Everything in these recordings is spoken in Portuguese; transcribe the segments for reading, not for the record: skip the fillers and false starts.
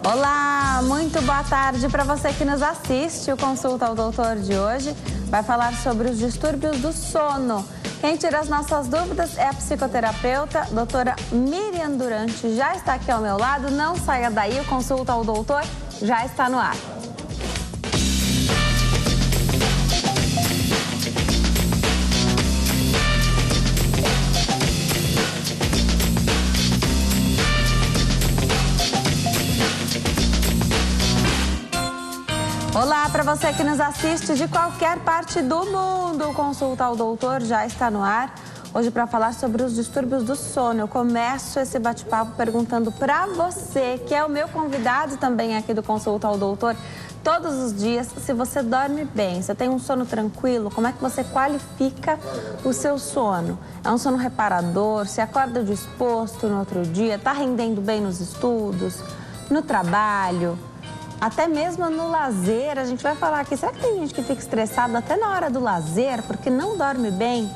Olá, muito boa tarde para você que nos assiste. O Consulta ao Doutor de hoje vai falar sobre os distúrbios do sono. Quem tira as nossas dúvidas é a psicoterapeuta, doutora Miriam Durante. Já está aqui ao meu lado, não saia daí, o Consulta ao Doutor já está no ar. Olá, para você que nos assiste de qualquer parte do mundo, o Consulta ao Doutor já está no ar. Hoje para falar sobre os distúrbios do sono. Eu começo esse bate-papo perguntando para você, que é o meu convidado também aqui do Consulta ao Doutor, todos os dias, se você dorme bem, você tem um sono tranquilo, como é que você qualifica o seu sono? É um sono reparador? Você acorda disposto no outro dia? Está rendendo bem nos estudos, no trabalho? Até mesmo no lazer, a gente vai falar aqui, será que tem gente que fica estressada até na hora do lazer, porque não dorme bem?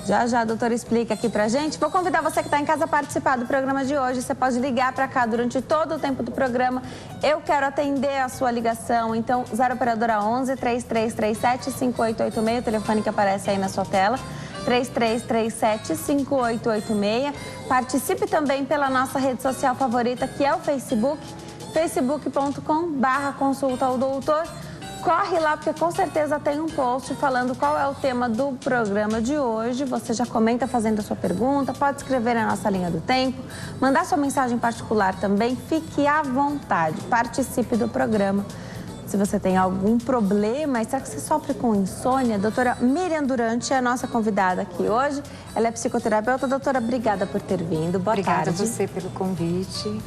Já a doutora explica aqui pra gente. Vou convidar você que está em casa a participar do programa de hoje. Você pode ligar para cá durante todo o tempo do programa. Eu quero atender a sua ligação. Então, 0 operadora 11 3337 5886, o telefone que aparece aí na sua tela. 3337 5886. Participe também pela nossa rede social favorita, que é o Facebook. facebook.com/consulta ao doutor. Corre lá, porque com certeza tem um post falando qual é o tema do programa de hoje. Você já comenta fazendo a sua pergunta, pode escrever na nossa linha do tempo, mandar sua mensagem particular também. Fique à vontade, participe do programa. Se você tem algum problema, será que você sofre com insônia? A doutora Miriam Durante é a nossa convidada aqui hoje. Ela é psicoterapeuta. Doutora, obrigada por ter vindo. Boa tarde. Obrigada a você pelo convite.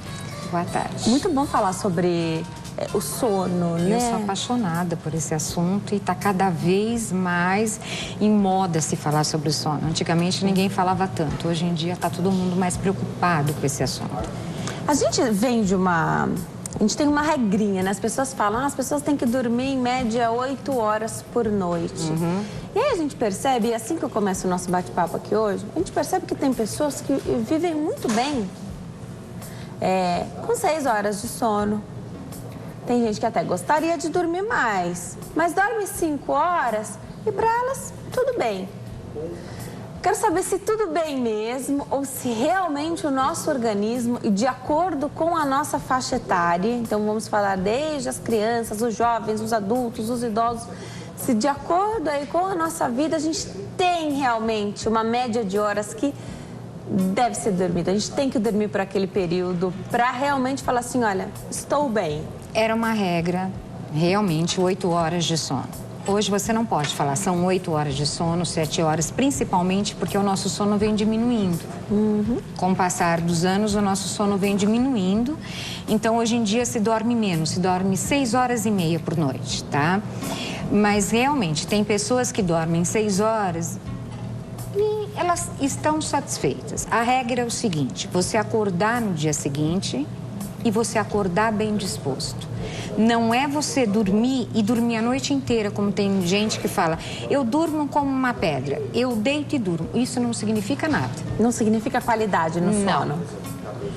Boa tarde. Muito bom falar sobre o sono, né? Eu sou apaixonada por esse assunto e está cada vez mais em moda se falar sobre o sono. Antigamente ninguém falava tanto, hoje em dia está todo mundo mais preocupado com esse assunto. A gente vem de uma... A gente tem uma regrinha, né? As pessoas falam, as pessoas têm que dormir em média 8 horas por noite. E aí a gente percebe, e assim que eu começo o nosso bate-papo aqui hoje, a gente percebe que tem pessoas que vivem muito bem com 6 horas de sono. Tem gente que até gostaria de dormir mais, mas dorme 5 horas e para elas tudo bem. Quero saber se tudo bem mesmo ou se realmente o nosso organismo, e de acordo com a nossa faixa etária, então vamos falar desde as crianças, os jovens, os adultos, os idosos, se de acordo aí com a nossa vida a gente tem realmente uma média de horas que deve ser dormida. A gente tem que dormir por aquele período para realmente falar assim, olha, estou bem. Era uma regra, realmente, 8 horas de sono. Hoje você não pode falar, são 8 horas de sono, 7 horas, principalmente porque o nosso sono vem diminuindo. Com o passar dos anos, o nosso sono vem diminuindo. Então, hoje em dia, se dorme menos, se dorme 6 horas e meia por noite, tá? Mas, realmente, tem pessoas que dormem 6 horas... e elas estão satisfeitas. A regra é o seguinte, você acordar no dia seguinte e você acordar bem disposto. Não é você dormir e dormir a noite inteira, como tem gente que fala, eu durmo como uma pedra, eu deito e durmo. Isso não significa nada. Não significa qualidade no sono?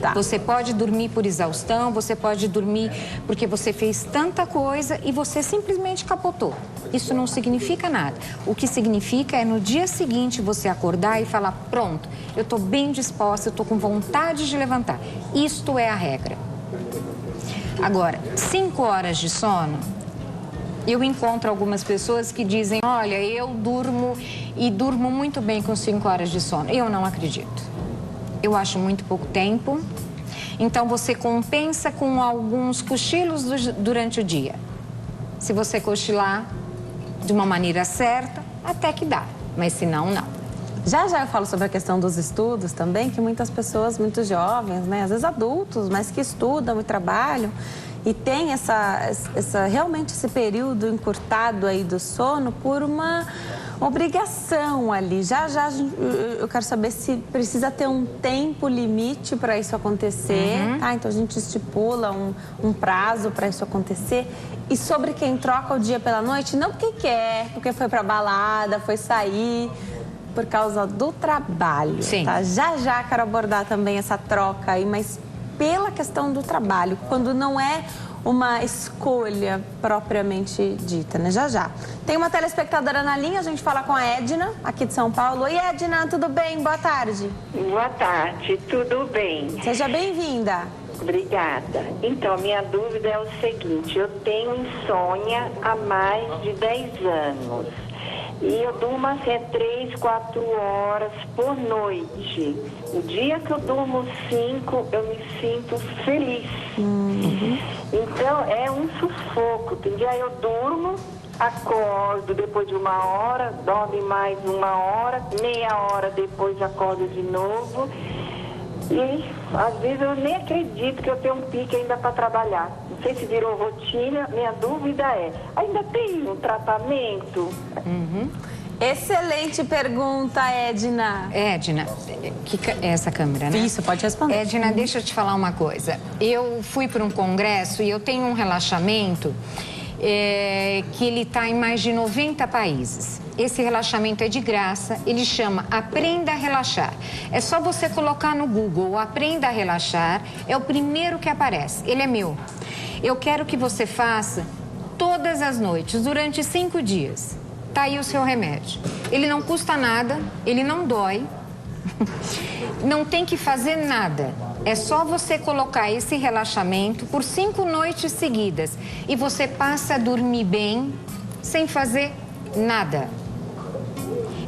Tá. Você pode dormir por exaustão, você pode dormir porque você fez tanta coisa e você simplesmente capotou. Isso não significa nada. O que significa é no dia seguinte você acordar e falar, pronto, eu estou bem disposta, eu estou com vontade de levantar. Isto é a regra. Agora, 5 horas de sono, eu encontro algumas pessoas que dizem, olha, eu durmo e durmo muito bem com 5 horas de sono. Eu não acredito. Eu acho muito pouco tempo. Então, você compensa com alguns cochilos durante o dia. Se você cochilar de uma maneira certa, até que dá. Mas se não, não. Já eu falo sobre a questão dos estudos também, que muitas pessoas, muito jovens, né, às vezes adultos, mas que estudam e trabalham e tem realmente esse período encurtado aí do sono por uma obrigação ali. Já eu quero saber se precisa ter um tempo limite para isso acontecer, tá? Então a gente estipula um prazo para isso acontecer. E sobre quem troca o dia pela noite, não porque quer, porque foi para balada, foi sair, por causa do trabalho. Sim. Tá? Já quero abordar também essa troca aí, mas pela questão do trabalho, quando não é uma escolha propriamente dita, né? Já. Tem uma telespectadora na linha, a gente fala com a Edna, aqui de São Paulo. Oi, Edna, tudo bem? Boa tarde. Boa tarde, tudo bem? Seja bem-vinda. Obrigada. Então, minha dúvida é o seguinte, eu tenho insônia há mais de 10 anos. E eu durmo assim 3, 4 horas por noite. O dia que eu durmo 5, eu me sinto feliz. Então, é um sufoco. Tem dia eu durmo, acordo depois de 1 hora, dorme mais 1 hora, meia hora depois acordo de novo. E às vezes eu nem acredito que eu tenho um pique ainda para trabalhar. Não sei se virou rotina, minha dúvida é, ainda tem um tratamento? Excelente pergunta, Edna. Edna, é essa câmera, né? Isso, pode responder. Edna, deixa eu te falar uma coisa. Eu fui para um congresso e eu tenho um relaxamento que ele está em mais de 90 países. Esse relaxamento é de graça, ele chama Aprenda a Relaxar. É só você colocar no Google Aprenda a Relaxar, é o primeiro que aparece, ele é meu. Eu quero que você faça todas as noites, durante 5 dias. Tá aí o seu remédio. Ele não custa nada, ele não dói, não tem que fazer nada. É só você colocar esse relaxamento por 5 noites seguidas e você passa a dormir bem sem fazer nada.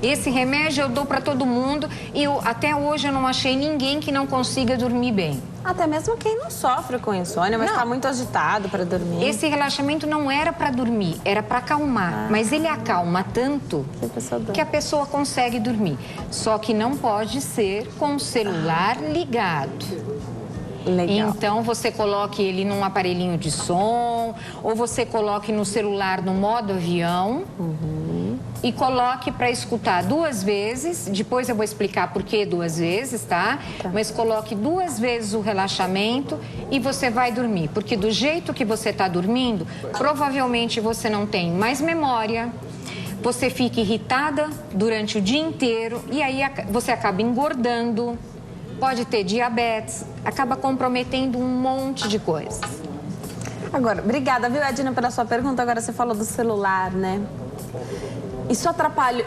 Esse remédio eu dou para todo mundo e até hoje eu não achei ninguém que não consiga dormir bem. Até mesmo quem não sofre com insônia, mas está muito agitado para dormir. Esse relaxamento não era para dormir, era para acalmar. Mas ele acalma tanto que a pessoa consegue dormir. Só que não pode ser com o celular ligado. Legal. Então, você coloque ele num aparelhinho de som, ou você coloque no celular no modo avião e coloque para escutar 2 vezes. Depois eu vou explicar por que 2 vezes, tá? Mas coloque 2 vezes o relaxamento e você vai dormir. Porque do jeito que você está dormindo, provavelmente você não tem mais memória, você fica irritada durante o dia inteiro e aí você acaba engordando. Pode ter diabetes, acaba comprometendo um monte de coisas. Agora, obrigada, viu, Edna, pela sua pergunta. Agora você falou do celular, né? Isso atrapalha,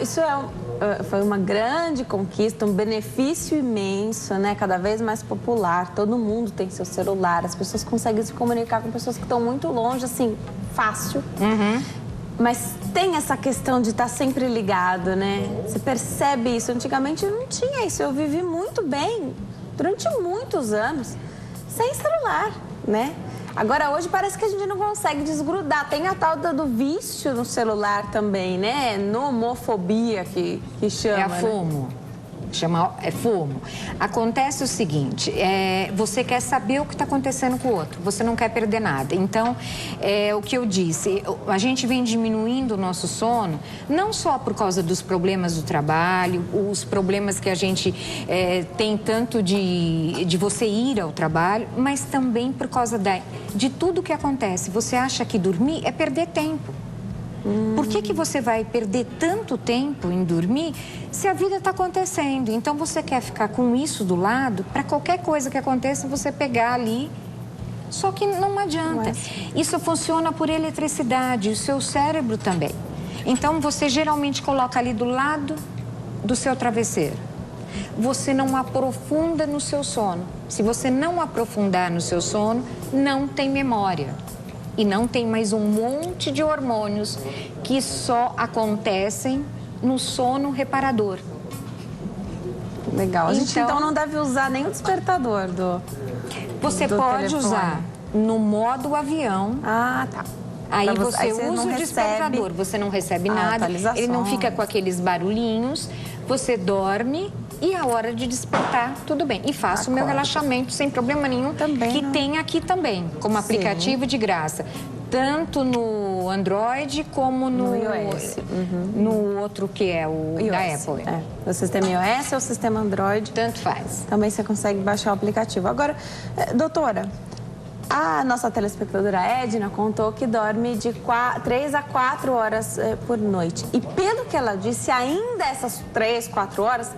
foi uma grande conquista, um benefício imenso, né? Cada vez mais popular, todo mundo tem seu celular, as pessoas conseguem se comunicar com pessoas que estão muito longe, assim, fácil. Mas tem essa questão de estar sempre ligado, né? Você percebe isso. Antigamente não tinha isso. Eu vivi muito bem, durante muitos anos, sem celular, né? Agora, hoje, parece que a gente não consegue desgrudar. Tem a tal do vício no celular também, né? Nomofobia, que chama, É a FOMO. É FOMO. Acontece o seguinte, você quer saber o que está acontecendo com o outro, você não quer perder nada. Então, o que eu disse, a gente vem diminuindo o nosso sono, não só por causa dos problemas do trabalho, os problemas que a gente tem tanto de você ir ao trabalho, mas também por causa de tudo que acontece. Você acha que dormir é perder tempo. Por que você vai perder tanto tempo em dormir se a vida está acontecendo? Então, você quer ficar com isso do lado, para qualquer coisa que aconteça, você pegar ali. Só que não adianta. Isso funciona por eletricidade, o seu cérebro também. Então, você geralmente coloca ali do lado do seu travesseiro. Você não aprofunda no seu sono. Se você não aprofundar no seu sono, não tem memória. E não tem mais um monte de hormônios que só acontecem no sono reparador. Legal. A gente então não deve usar nem o despertador Você pode usar no modo avião. Ah, tá. Aí você usa o despertador, você não recebe nada, ele não fica com aqueles barulhinhos, você dorme e a hora de despertar, tudo bem. E faço o meu relaxamento sem problema nenhum, que tem aqui também, como aplicativo de graça. Tanto no Android como no iOS. No outro que é o iOS, da Apple. O sistema iOS ou o sistema Android. Tanto faz. Também você consegue baixar o aplicativo. Agora, doutora, a nossa telespectadora Edna contou que dorme de 3 a 4 horas por noite. E pelo que ela disse, ainda essas 3, 4 horas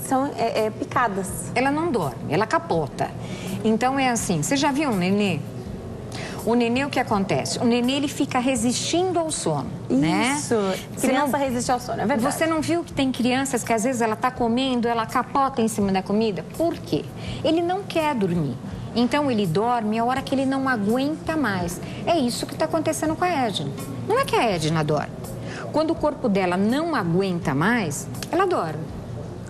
são picadas. Ela não dorme, ela capota. Então é assim, você já viu um nenê? O nenê, o que acontece? O nenê, ele fica resistindo ao sono, né? Isso, criança resiste ao sono, é verdade. Você não viu que tem crianças que às vezes ela tá comendo, ela capota em cima da comida? Por quê? Ele não quer dormir. Então ele dorme a hora que ele não aguenta mais. É isso que está acontecendo com a Edna. Não é que a Edna dorme. Quando o corpo dela não aguenta mais, ela dorme.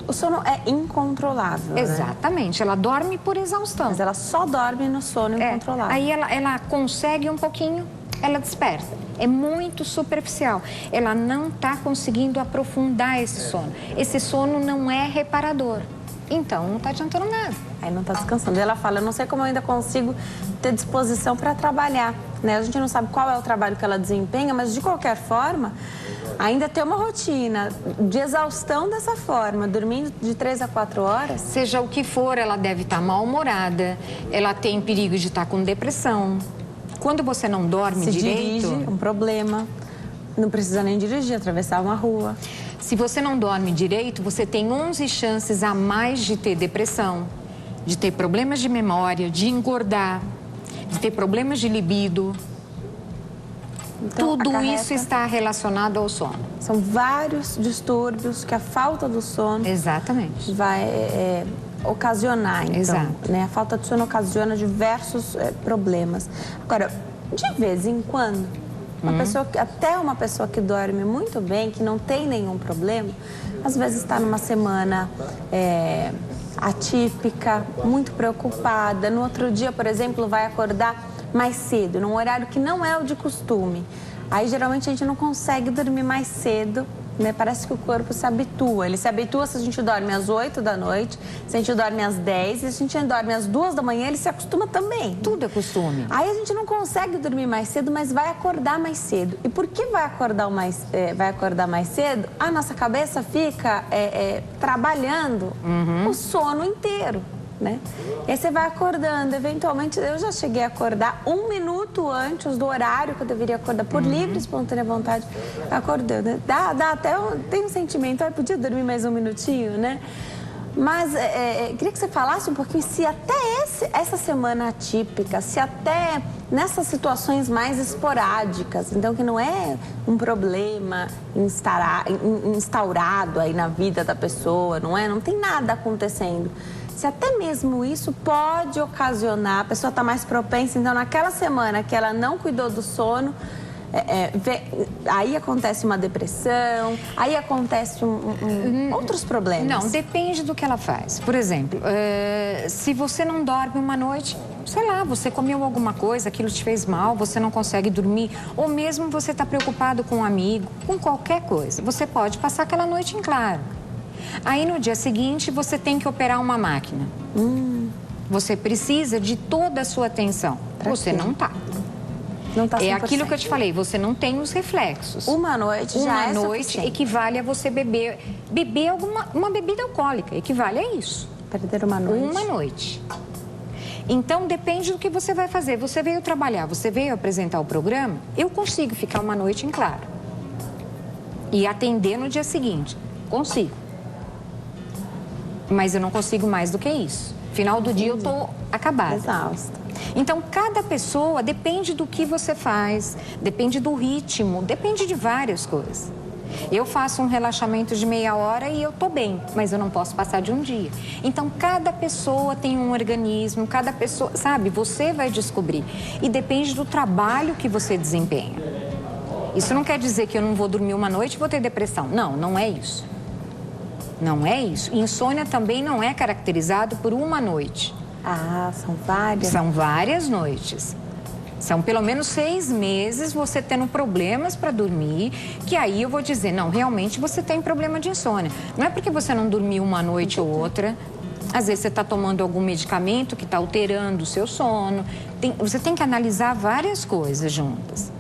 O sono é incontrolável, né? Exatamente, ela dorme por exaustão. Mas ela só dorme no sono incontrolável. Aí ela consegue um pouquinho, ela desperta. É muito superficial. Ela não está conseguindo aprofundar esse sono. Esse sono não é reparador. Então, não está adiantando nada. Aí não está descansando. E ela fala, eu não sei como eu ainda consigo ter disposição para trabalhar, né? A gente não sabe qual é o trabalho que ela desempenha, mas de qualquer forma, ainda ter uma rotina de exaustão dessa forma, dormindo de 3 a 4 horas. Seja o que for, ela deve estar mal-humorada, ela tem perigo de estar com depressão. Quando você não dorme direito... dirige, um problema. Não precisa nem dirigir, atravessar uma rua. Se você não dorme direito, você tem 11 chances a mais de ter depressão, de ter problemas de memória, de engordar, de ter problemas de libido. Então, tudo isso está relacionado ao sono. São vários distúrbios que a falta do sono Exatamente. vai ocasionar, então. Exato. Né? A falta de sono ocasiona diversos problemas. Agora, de vez em quando, até uma pessoa que dorme muito bem, que não tem nenhum problema, às vezes está numa semana atípica, muito preocupada. No outro dia, por exemplo, vai acordar mais cedo, num horário que não é o de costume. Aí, geralmente, a gente não consegue dormir mais cedo, né? Parece que o corpo se habitua. Ele se habitua se a gente dorme às 8 da noite, se a gente dorme às 10, se a gente dorme às 2 da manhã, ele se acostuma também. Tudo é costume. Aí a gente não consegue dormir mais cedo, mas vai acordar mais cedo. E por que vai acordar mais cedo? A nossa cabeça fica trabalhando o sono inteiro, né? E aí você vai acordando, eventualmente, eu já cheguei a acordar 1 minuto antes do horário que eu deveria acordar, por livre e espontânea vontade, acordando, né? Dá até, tem um sentimento, podia dormir mais 1 minutinho, né? Mas queria que você falasse um pouquinho se até essa semana atípica, se até nessas situações mais esporádicas, então que não é um problema instaurado aí na vida da pessoa, não tem nada acontecendo. Se até mesmo isso pode ocasionar, a pessoa está mais propensa, então naquela semana que ela não cuidou do sono, aí acontece uma depressão, aí acontece outros problemas. Não, depende do que ela faz. Por exemplo, se você não dorme uma noite, sei lá, você comeu alguma coisa, aquilo te fez mal, você não consegue dormir, ou mesmo você está preocupado com um amigo, com qualquer coisa, você pode passar aquela noite em claro. Aí no dia seguinte você tem que operar uma máquina. Você precisa de toda a sua atenção. Você não está. Não tá 100%. É aquilo que eu te falei, você não tem os reflexos. Uma noite já é noite suficiente. Equivale a você beber uma bebida alcoólica, equivale a isso. Perder uma noite. Uma noite. Então depende do que você vai fazer. Você veio trabalhar, você veio apresentar o programa, eu consigo ficar uma noite em claro. E atender no dia seguinte. Consigo. Mas eu não consigo mais do que isso. Final do dia eu estou acabada. Exausta. Então, cada pessoa depende do que você faz, depende do ritmo, depende de várias coisas. Eu faço um relaxamento de meia hora e eu estou bem, mas eu não posso passar de um dia. Então, cada pessoa tem um organismo, cada pessoa, sabe, você vai descobrir. E depende do trabalho que você desempenha. Isso não quer dizer que eu não vou dormir uma noite e vou ter depressão. Não, não é isso. Não é isso. Insônia também não é caracterizado por uma noite. Ah, são várias? São várias noites. São pelo menos 6 meses você tendo problemas para dormir, que aí eu vou dizer, não, realmente você tem problema de insônia. Não é porque você não dormiu uma noite ou outra. Às vezes você está tomando algum medicamento que está alterando o seu sono. Você tem que analisar várias coisas juntas.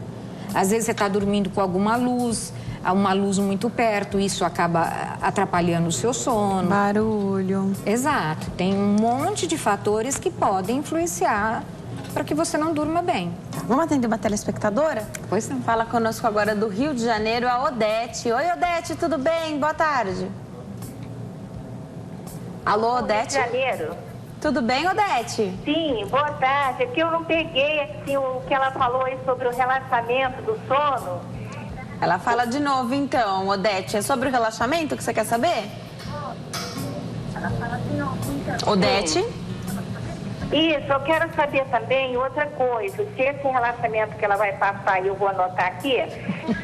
Às vezes você está dormindo com alguma luz, uma luz muito perto, isso acaba atrapalhando o seu sono. Barulho. Exato. Tem um monte de fatores que podem influenciar para que você não durma bem. Vamos atender uma telespectadora? Pois não. Fala conosco agora do Rio de Janeiro, a Odete. Oi, Odete, tudo bem? Boa tarde. Alô, Odete? Rio de Janeiro. Tudo bem, Odete? Sim, boa tarde. É que eu não peguei assim, o que ela falou aí sobre o relaxamento do sono. Ela fala de novo, então, Odete. É sobre o relaxamento que você quer saber? Ela fala de novo, então. Odete? Isso, eu quero saber também outra coisa. Se esse relaxamento que ela vai passar, e eu vou anotar aqui,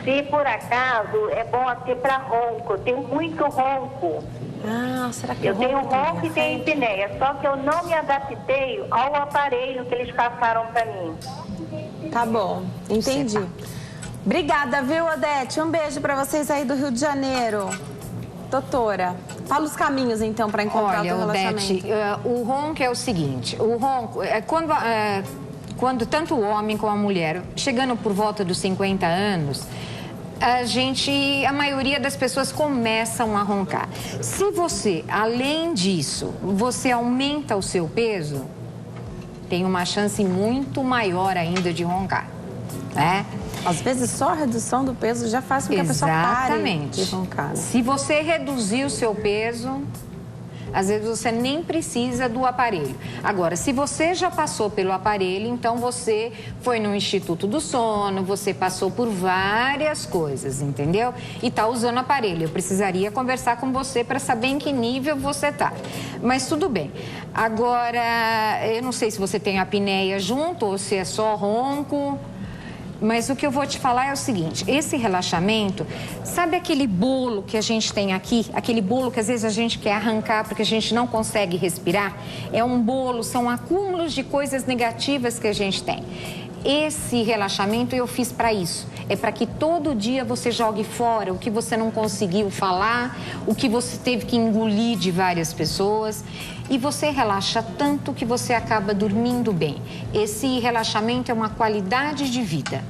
se por acaso é bom ter para ronco. Eu tenho muito ronco. Ah, será que Eu tenho ronco e tenho epineia, só que eu não me adaptei ao aparelho que eles passaram para mim. Tá bom, entendi. Obrigada, viu, Odete? Um beijo para vocês aí do Rio de Janeiro. Doutora, fala os caminhos, então, para encontrar o teu relaxamento. Odete, o ronco é o seguinte, o ronco é quando tanto o homem como a mulher, chegando por volta dos 50 anos, a maioria das pessoas começam a roncar. Se você, além disso, você aumenta o seu peso, tem uma chance muito maior ainda de roncar, né? Às vezes só a redução do peso já faz com que a pessoa pare de roncar. Né? Se você reduzir o seu peso, às vezes você nem precisa do aparelho. Agora, se você já passou pelo aparelho, então você foi no Instituto do Sono, você passou por várias coisas, entendeu? E está usando o aparelho. Eu precisaria conversar com você para saber em que nível você está. Mas tudo bem. Agora, eu não sei se você tem apneia junto ou se é só ronco. Mas o que eu vou te falar é o seguinte, esse relaxamento, sabe aquele bolo que a gente tem aqui? Aquele bolo que às vezes a gente quer arrancar porque a gente não consegue respirar? É um bolo, são acúmulos de coisas negativas que a gente tem. Esse relaxamento eu fiz para isso. É para que todo dia você jogue fora o que você não conseguiu falar, o que você teve que engolir de várias pessoas. E você relaxa tanto que você acaba dormindo bem. Esse relaxamento é uma qualidade de vida.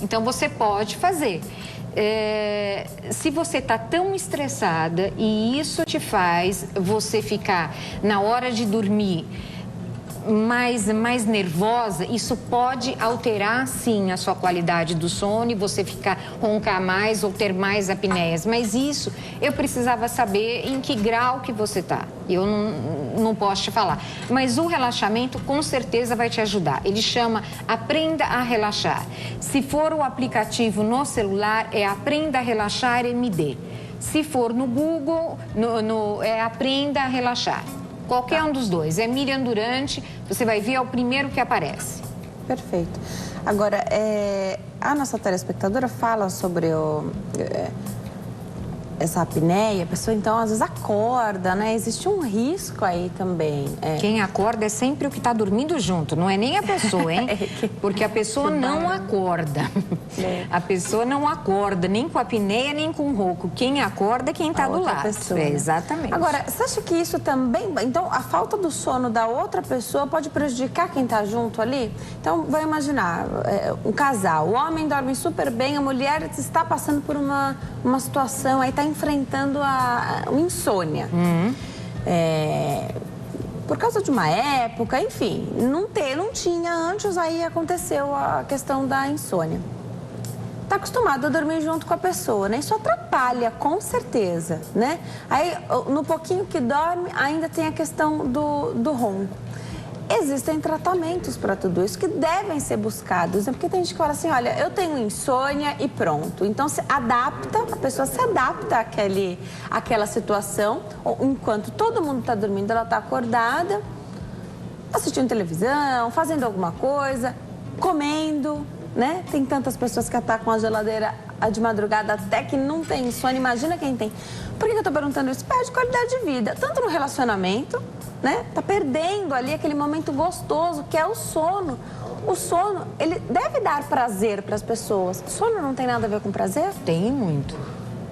Então você pode fazer. Se você está tão estressada e isso te faz você ficar na hora de dormir mais nervosa, isso pode alterar sim a sua qualidade do sono e você roncar mais ou ter mais apneias. Mas isso eu precisava saber em que grau que você está. Eu não posso te falar. Mas o relaxamento com certeza vai te ajudar. Ele chama Aprenda a Relaxar. Se for o aplicativo no celular, é Aprenda a Relaxar MD. Se for no Google, é Aprenda a Relaxar. Qualquer um dos dois. É Miriam Durante, você vai ver, é o primeiro que aparece. Perfeito. Agora, a nossa telespectadora fala sobre essa apneia, a pessoa então às vezes acorda, né? Existe um risco aí também. Quem acorda é sempre o que está dormindo junto, não é nem a pessoa, hein? Porque a pessoa não acorda. A pessoa não acorda nem com a apneia, nem com o ronco. Quem acorda é quem está do lado. Pessoa, né? Exatamente. Agora, você acha que isso também... Então, a falta do sono da outra pessoa pode prejudicar quem está junto ali? Então, vai imaginar, um casal, o homem dorme super bem, a mulher está passando por uma situação, aí está enfrentando uma insônia. Por causa de uma época, enfim, não tinha antes, aí aconteceu a questão da insônia. Está acostumado a dormir junto com a pessoa, né? Isso atrapalha, com certeza, né? Aí, no pouquinho que dorme, ainda tem a questão do ronco. Existem tratamentos para tudo isso que devem ser buscados, né? Porque tem gente que fala assim, olha, eu tenho insônia e pronto. Então, a pessoa se adapta àquela situação, enquanto todo mundo está dormindo, ela está acordada, assistindo televisão, fazendo alguma coisa, comendo, né? Tem tantas pessoas que atacam a geladeira de madrugada até que não tem insônia, imagina quem tem. Por que eu tô perguntando isso? Perde qualidade de vida, tanto no relacionamento, né? Tá perdendo ali aquele momento gostoso que é o sono. O sono, ele deve dar prazer para as pessoas. O sono não tem nada a ver com prazer? Tem muito.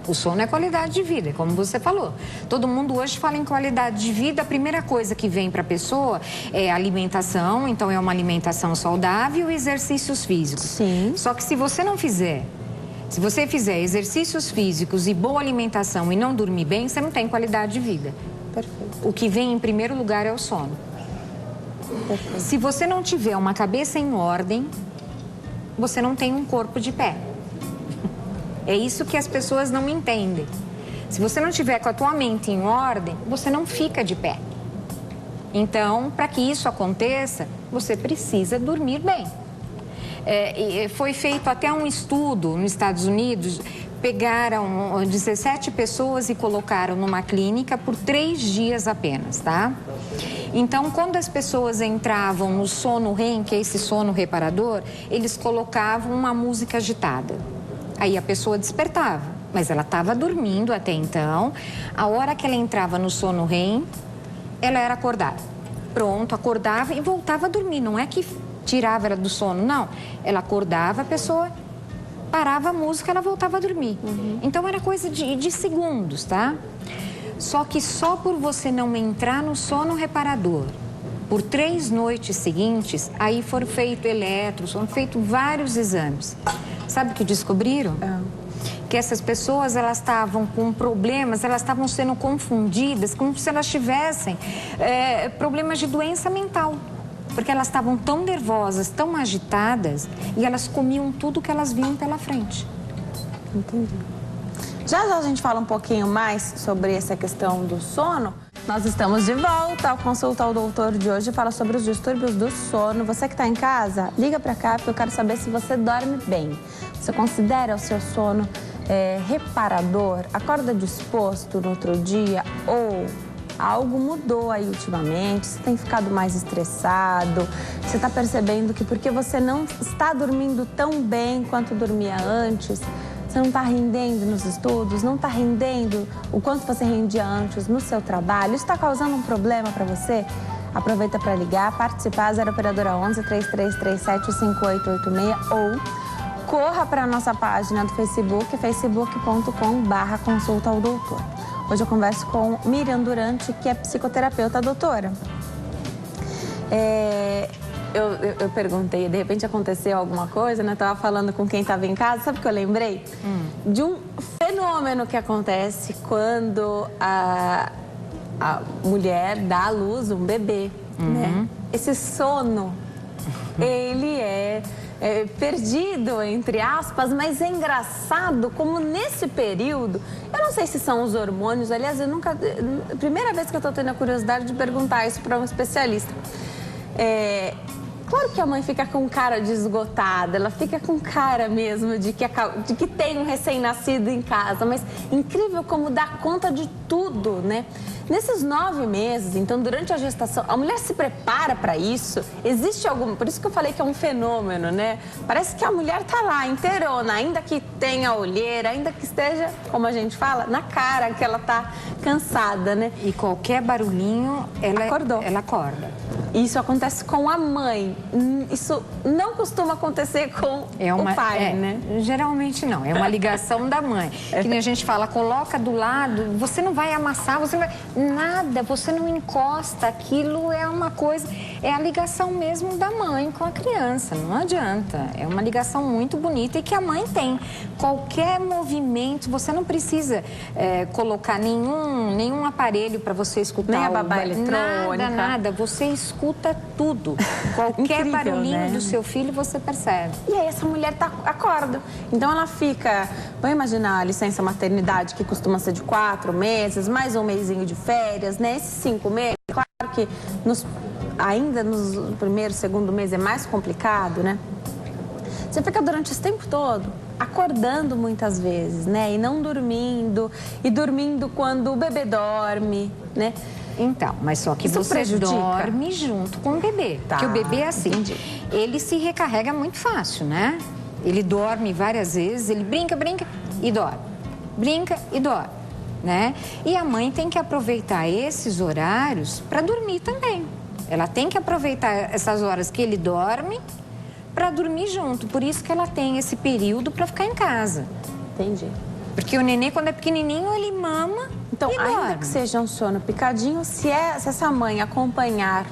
O sono é qualidade de vida, como você falou. Todo mundo hoje fala em qualidade de vida. A primeira coisa que vem para a pessoa é alimentação. Então, é uma alimentação saudável e exercícios físicos. Sim. Só que se você não fizer, se você fizer exercícios físicos e boa alimentação e não dormir bem, você não tem qualidade de vida. Perfeito. O que vem em primeiro lugar é o sono. Perfeito. Se você não tiver uma cabeça em ordem, você não tem um corpo de pé. É isso que as pessoas não entendem. Se você não tiver com a tua mente em ordem, você não fica de pé. Então, para que isso aconteça, você precisa dormir bem. Foi feito até um estudo nos Estados Unidos, pegaram 17 pessoas e colocaram numa clínica por 3 dias apenas, tá? Então, quando as pessoas entravam no sono REM, que é esse sono reparador, eles colocavam uma música agitada. Aí a pessoa despertava, mas ela estava dormindo até então. A hora que ela entrava no sono REM, ela era acordada. Pronto, acordava e voltava a dormir. Não é que tirava ela do sono, não. Ela acordava, a pessoa parava a música, ela voltava a dormir. Então era coisa de segundos, tá? Só que só por você não entrar no sono reparador por 3 noites seguintes, aí foram feitos eletros, foram feitos vários exames. Sabe o que descobriram? Que essas pessoas, elas estavam com problemas, elas estavam sendo confundidas como se elas tivessem problemas de doença mental. Porque elas estavam tão nervosas, tão agitadas, e elas comiam tudo que elas viam pela frente. Entendi. Já já a gente fala um pouquinho mais sobre essa questão do sono. Nós estamos de volta ao Consulta ao Doutor de hoje, fala sobre os distúrbios do sono. Você que está em casa, liga para cá porque eu quero saber se você dorme bem. Você considera o seu sono reparador? Acorda disposto no outro dia ou algo mudou aí ultimamente? Você tem ficado mais estressado? Você está percebendo que porque você não está dormindo tão bem quanto dormia antes, você não está rendendo nos estudos, não está rendendo o quanto você rendia antes no seu trabalho? Isso está causando um problema para você? Aproveita para ligar, participar, 0 operadora 11 3337 5886 ou corra para a nossa página do Facebook, facebook.com/consulta ao doutor. Hoje eu converso com Miriam Durante, que é psicoterapeuta. Doutora, eu perguntei, de repente aconteceu alguma coisa, né? Eu estava falando com quem estava em casa, sabe o que eu lembrei? De um fenômeno que acontece quando a mulher dá à luz um bebê, né? Esse sono, ele é perdido, entre aspas, mas é engraçado como nesse período, eu não sei se são os hormônios, aliás, primeira vez que eu tô tendo a curiosidade de perguntar isso para um especialista. Claro que a mãe fica com cara de esgotada, ela fica com cara mesmo de que tem um recém-nascido em casa, mas incrível como dá conta de tudo, né? Nesses 9 meses, então, durante a gestação, a mulher se prepara para isso? Existe algum... Por isso que eu falei que é um fenômeno, né? Parece que a mulher tá lá, inteirona, ainda que tenha olheira, ainda que esteja, como a gente fala, na cara que ela tá cansada, né? E qualquer barulhinho, ela acorda. Isso acontece com a mãe. Isso não costuma acontecer com o pai, né? Geralmente não. É uma ligação da mãe. Que nem a gente fala, coloca do lado, você não vai amassar, você não vai... Nada, você não encosta. Aquilo é uma coisa... É a ligação mesmo da mãe com a criança. Não adianta. É uma ligação muito bonita e que a mãe tem. Qualquer movimento, você não precisa colocar nenhum aparelho para você escutar. Nem a babá eletrônica. Nada. Você escuta tudo. Qualquer Incrível, barulhinho, né? Do seu filho, você percebe. E aí essa mulher acorda. Então ela fica... Vamos imaginar a licença maternidade, que costuma ser de 4 meses, mais um mesinho de férias, né? Esses 5 meses, claro que ainda nos primeiro, segundo mês é mais complicado, né? Você fica durante esse tempo todo acordando muitas vezes, né? E não dormindo, e dormindo quando o bebê dorme, né? Então, mas só que isso você prejudica? Dorme junto com o bebê. Tá, porque o bebê é assim, ele se recarrega muito fácil, né? Ele dorme várias vezes, ele brinca e dorme. Brinca e dorme, né? E a mãe tem que aproveitar esses horários para dormir também. Ela tem que aproveitar essas horas que ele dorme para dormir junto. Por isso que ela tem esse período para ficar em casa. Entendi. Porque o nenê, quando é pequenininho, ele mama. Então, ainda que seja um sono picadinho, se essa mãe acompanhar,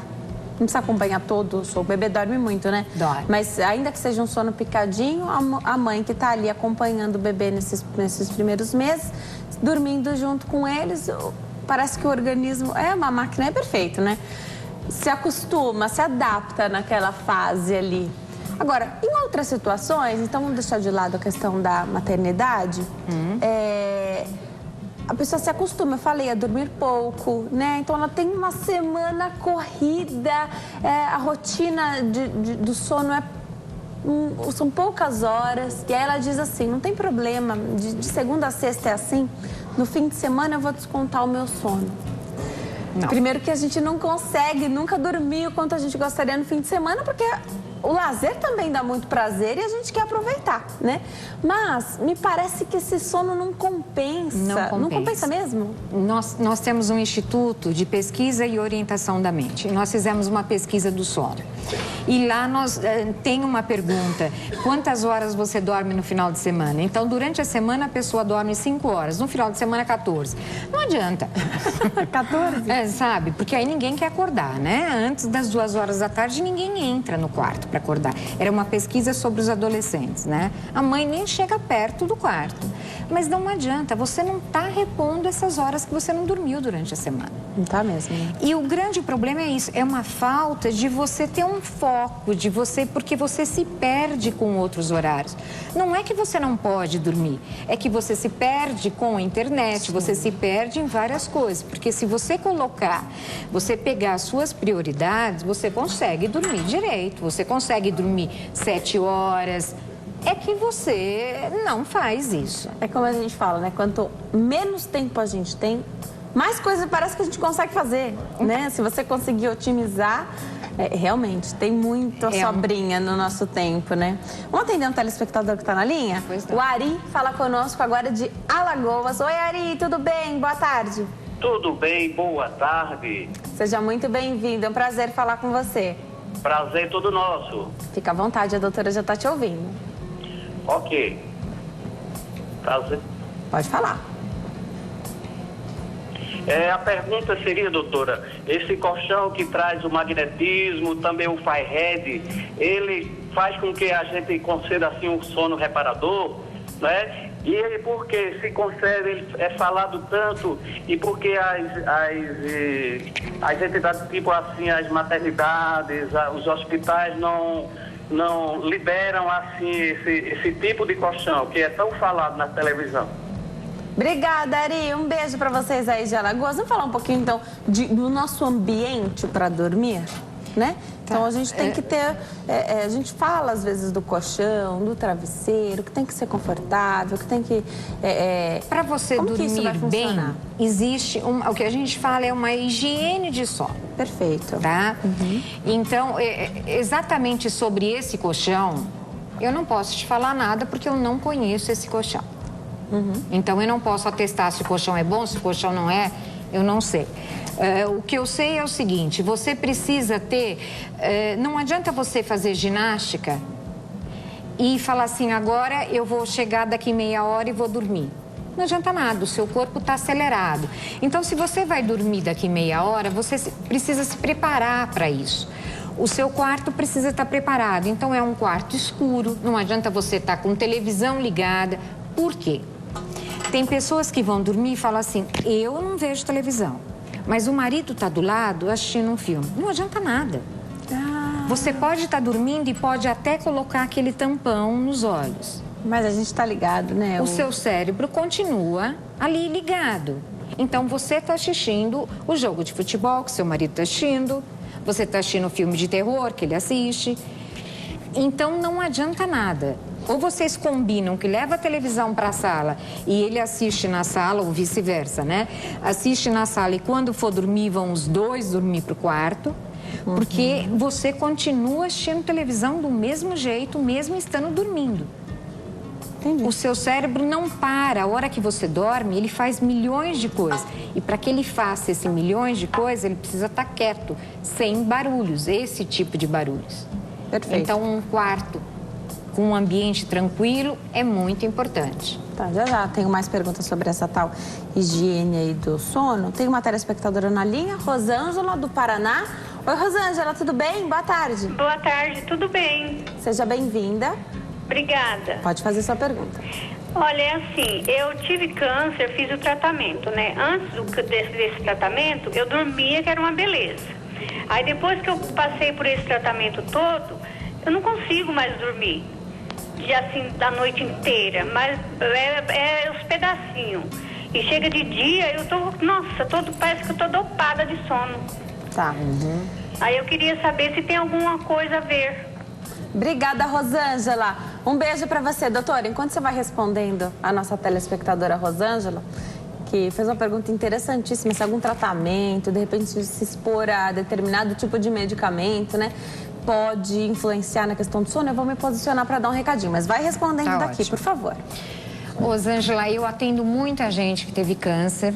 não precisa acompanhar todo o sono, o bebê dorme muito, né? Dorme. Mas ainda que seja um sono picadinho, a mãe que está ali acompanhando o bebê nesses primeiros meses, dormindo junto com eles, parece que o organismo é uma máquina, é perfeito, né? Se acostuma, se adapta naquela fase ali. Agora, em outras situações, então vamos deixar de lado a questão da maternidade, a pessoa se acostuma, eu falei, a dormir pouco, né? Então ela tem uma semana corrida, a rotina do sono são poucas horas. E aí ela diz assim, não tem problema, de segunda a sexta é assim, no fim de semana eu vou descontar o meu sono. Não. Primeiro que a gente não consegue nunca dormir o quanto a gente gostaria no fim de semana, porque o lazer também dá muito prazer e a gente quer aproveitar, né? Mas me parece que esse sono não compensa. Não compensa mesmo? Nós temos um instituto de pesquisa e orientação da mente. Nós fizemos uma pesquisa do sono. E lá tem uma pergunta, quantas horas você dorme no final de semana? Então, durante a semana a pessoa dorme 5 horas, no final de semana 14. Não adianta. 14? Sabe? Porque aí ninguém quer acordar, né? Antes das 2 horas da tarde, ninguém entra no quarto para acordar. Era uma pesquisa sobre os adolescentes, né? A mãe nem chega perto do quarto. Mas não adianta, você não está repondo essas horas que você não dormiu durante a semana. Não está mesmo. Né? E o grande problema é isso, é uma falta de você ter um foco, porque você se perde com outros horários. Não é que você não pode dormir, é que você se perde com a internet, sim, você se perde em várias coisas. Porque se você pegar as suas prioridades, você consegue dormir direito, você consegue dormir 7 horas... É que você não faz isso. É como a gente fala, né? Quanto menos tempo a gente tem, mais coisas parece que a gente consegue fazer, né? Se você conseguir otimizar, realmente, tem muita sobrinha no nosso tempo, né? Vamos atender um telespectador que está na linha? Pois o Ari fala conosco agora de Alagoas. Oi, Ari, tudo bem? Boa tarde. Tudo bem, boa tarde. Seja muito bem-vindo, é um prazer falar com você. Prazer todo nosso. Fica à vontade, a doutora já está te ouvindo. Ok. Prazer. Pode falar. A pergunta seria, doutora, esse colchão que traz o magnetismo, também o Firehand, ele faz com que a gente conceda assim um sono reparador, né? E ele, porque se concede, ele é falado tanto, e porque as entidades, tipo assim, as maternidades, os hospitais não liberam assim esse tipo de colchão que é tão falado na televisão. Obrigada, Ari. Um beijo para vocês aí de Alagoas. Vamos falar um pouquinho então do nosso ambiente para dormir, né? Tá. Então a gente tem que ter, a gente fala às vezes do colchão, do travesseiro, que tem que ser confortável, que tem que... Para você dormir bem, existe, o que a gente fala é uma higiene de sono. Perfeito. Tá? Uhum. Então, exatamente sobre esse colchão, eu não posso te falar nada porque eu não conheço esse colchão. Uhum. Então, eu não posso atestar se o colchão é bom, se o colchão não é, eu não sei. O que eu sei é o seguinte, você precisa ter... não adianta você fazer ginástica e falar assim, agora eu vou chegar daqui meia hora e vou dormir. Não adianta nada, o seu corpo está acelerado. Então, se você vai dormir daqui meia hora, você precisa se preparar para isso. O seu quarto precisa estar preparado. Então, é um quarto escuro, não adianta você estar com televisão ligada. Por quê? Tem pessoas que vão dormir e falam assim, eu não vejo televisão, mas o marido está do lado assistindo um filme. Não adianta nada. Você pode estar dormindo e pode até colocar aquele tampão nos olhos. Mas a gente está ligado, né? O seu cérebro continua ali ligado. Então, você está assistindo o jogo de futebol que seu marido está assistindo, você está assistindo o filme de terror que ele assiste. Então, não adianta nada. Ou vocês combinam que leva a televisão para a sala e ele assiste na sala, ou vice-versa, né? Assiste na sala e quando for dormir, vão os dois dormir para o quarto. Porque você continua assistindo televisão do mesmo jeito, mesmo estando dormindo. Entendi. O seu cérebro não para. A hora que você dorme, ele faz milhões de coisas. E para que ele faça esses milhões de coisas, ele precisa estar quieto, sem barulhos, esse tipo de barulhos. Perfeito. Então, um quarto com um ambiente tranquilo é muito importante. Tá, já tenho mais perguntas sobre essa tal higiene aí do sono. Tem uma telespectadora na linha, Rosângela, do Paraná. Oi, Rosângela, tudo bem? Boa tarde. Boa tarde, tudo bem? Seja bem-vinda. Obrigada. Pode fazer sua pergunta. Olha, é assim, eu tive câncer, fiz o tratamento, né? Antes desse tratamento, eu dormia, que era uma beleza. Aí depois que eu passei por esse tratamento todo, eu não consigo mais dormir, assim, da noite inteira, mas é os pedacinhos. E chega de dia, eu tô, nossa, parece que eu tô dopada de sono. Tá. Aí eu queria saber se tem alguma coisa a ver. Obrigada, Rosângela. Um beijo pra você, doutora. Enquanto você vai respondendo a nossa telespectadora Rosângela, que fez uma pergunta interessantíssima, se algum tratamento, de repente se expor a determinado tipo de medicamento, né, pode influenciar na questão do sono, eu vou me posicionar para dar um recadinho, mas vai respondendo Tá daqui, ótimo. por favor. Rosângela, eu atendo muita gente que teve câncer.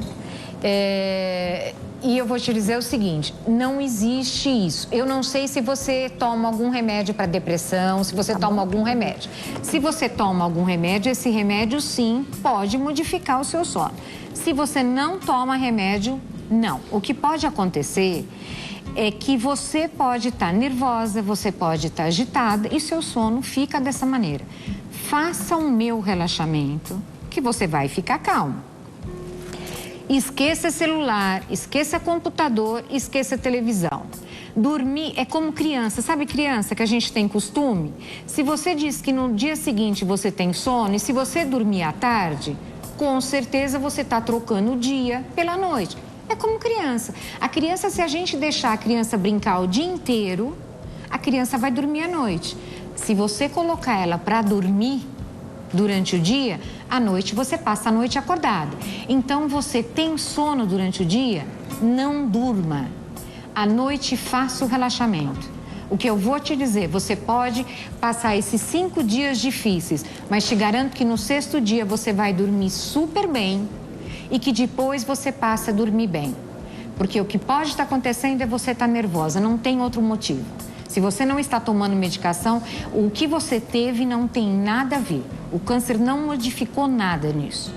E eu vou te dizer o seguinte, não existe isso. Eu não sei se você toma algum remédio para depressão, se você toma algum remédio. Se você toma algum remédio, esse remédio sim pode modificar o seu sono. Se você não toma remédio, não. O que pode acontecer é que você pode estar nervosa, você pode estar agitada e seu sono fica dessa maneira. Faça o meu relaxamento, que você vai ficar calmo. Esqueça celular, esqueça computador, esqueça televisão. Dormir é como criança, sabe criança que a gente tem costume? Se você diz que no dia seguinte você tem sono e se você dormir à tarde, com certeza você está trocando o dia pela noite. É como criança. A criança, se a gente deixar a criança brincar o dia inteiro, a criança vai dormir à noite. Se você colocar ela para dormir durante o dia, à noite você passa a noite acordada. Então, você tem sono durante o dia? Não durma. À noite, faça o relaxamento. O que eu vou te dizer, você pode passar esses 5 dias difíceis, mas te garanto que no 6º dia você vai dormir super bem e que depois você passa a dormir bem. Porque o que pode estar acontecendo é você estar nervosa, não tem outro motivo. Se você não está tomando medicação, o que você teve não tem nada a ver. O câncer não modificou nada nisso.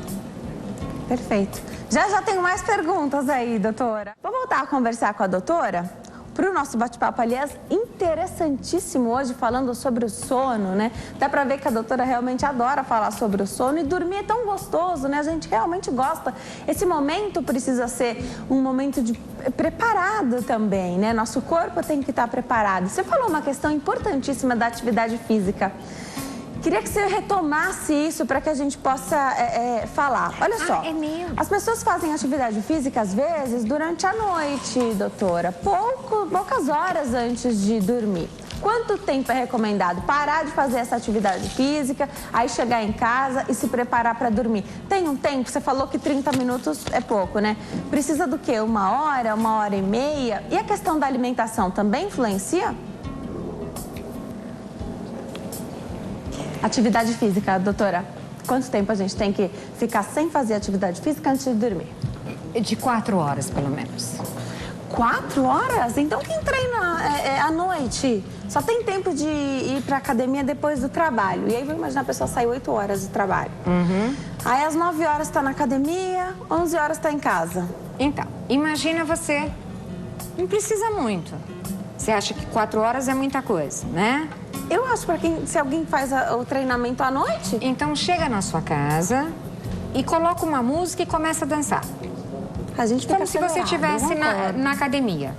Perfeito. Já tenho mais perguntas aí, doutora. Vou voltar a conversar com a doutora para o nosso bate-papo, aliás, interessantíssimo hoje, falando sobre o sono, né? Dá para ver que a doutora realmente adora falar sobre o sono e dormir é tão gostoso, né? A gente realmente gosta. Esse momento precisa ser um momento de preparado também, né? Nosso corpo tem que estar preparado. Você falou uma questão importantíssima da atividade física. Queria que você retomasse isso para que a gente possa falar. Olha só, é mesmo? As pessoas fazem atividade física, às vezes, durante a noite, doutora. Poucas horas antes de dormir. Quanto tempo é recomendado parar de fazer essa atividade física, aí chegar em casa e se preparar para dormir? Tem um tempo? Você falou que 30 minutos é pouco, né? Precisa do quê? 1 hora e meia? E a questão da alimentação também influencia? Atividade física, doutora. Quanto tempo a gente tem que ficar sem fazer atividade física antes de dormir? De 4 horas, pelo menos. 4 horas? Então quem treina à noite só tem tempo de ir para academia depois do trabalho. E aí, vou imaginar a pessoa sair 8 horas de trabalho. Aí às 9 horas está na academia, 11 horas está em casa. Então, imagina você, não precisa muito. Você acha que 4 horas é muita coisa, né? Eu acho para se alguém faz o treinamento à noite. Então, chega na sua casa e coloca uma música e começa a dançar. A gente fica Como se você acelerado, estivesse na academia.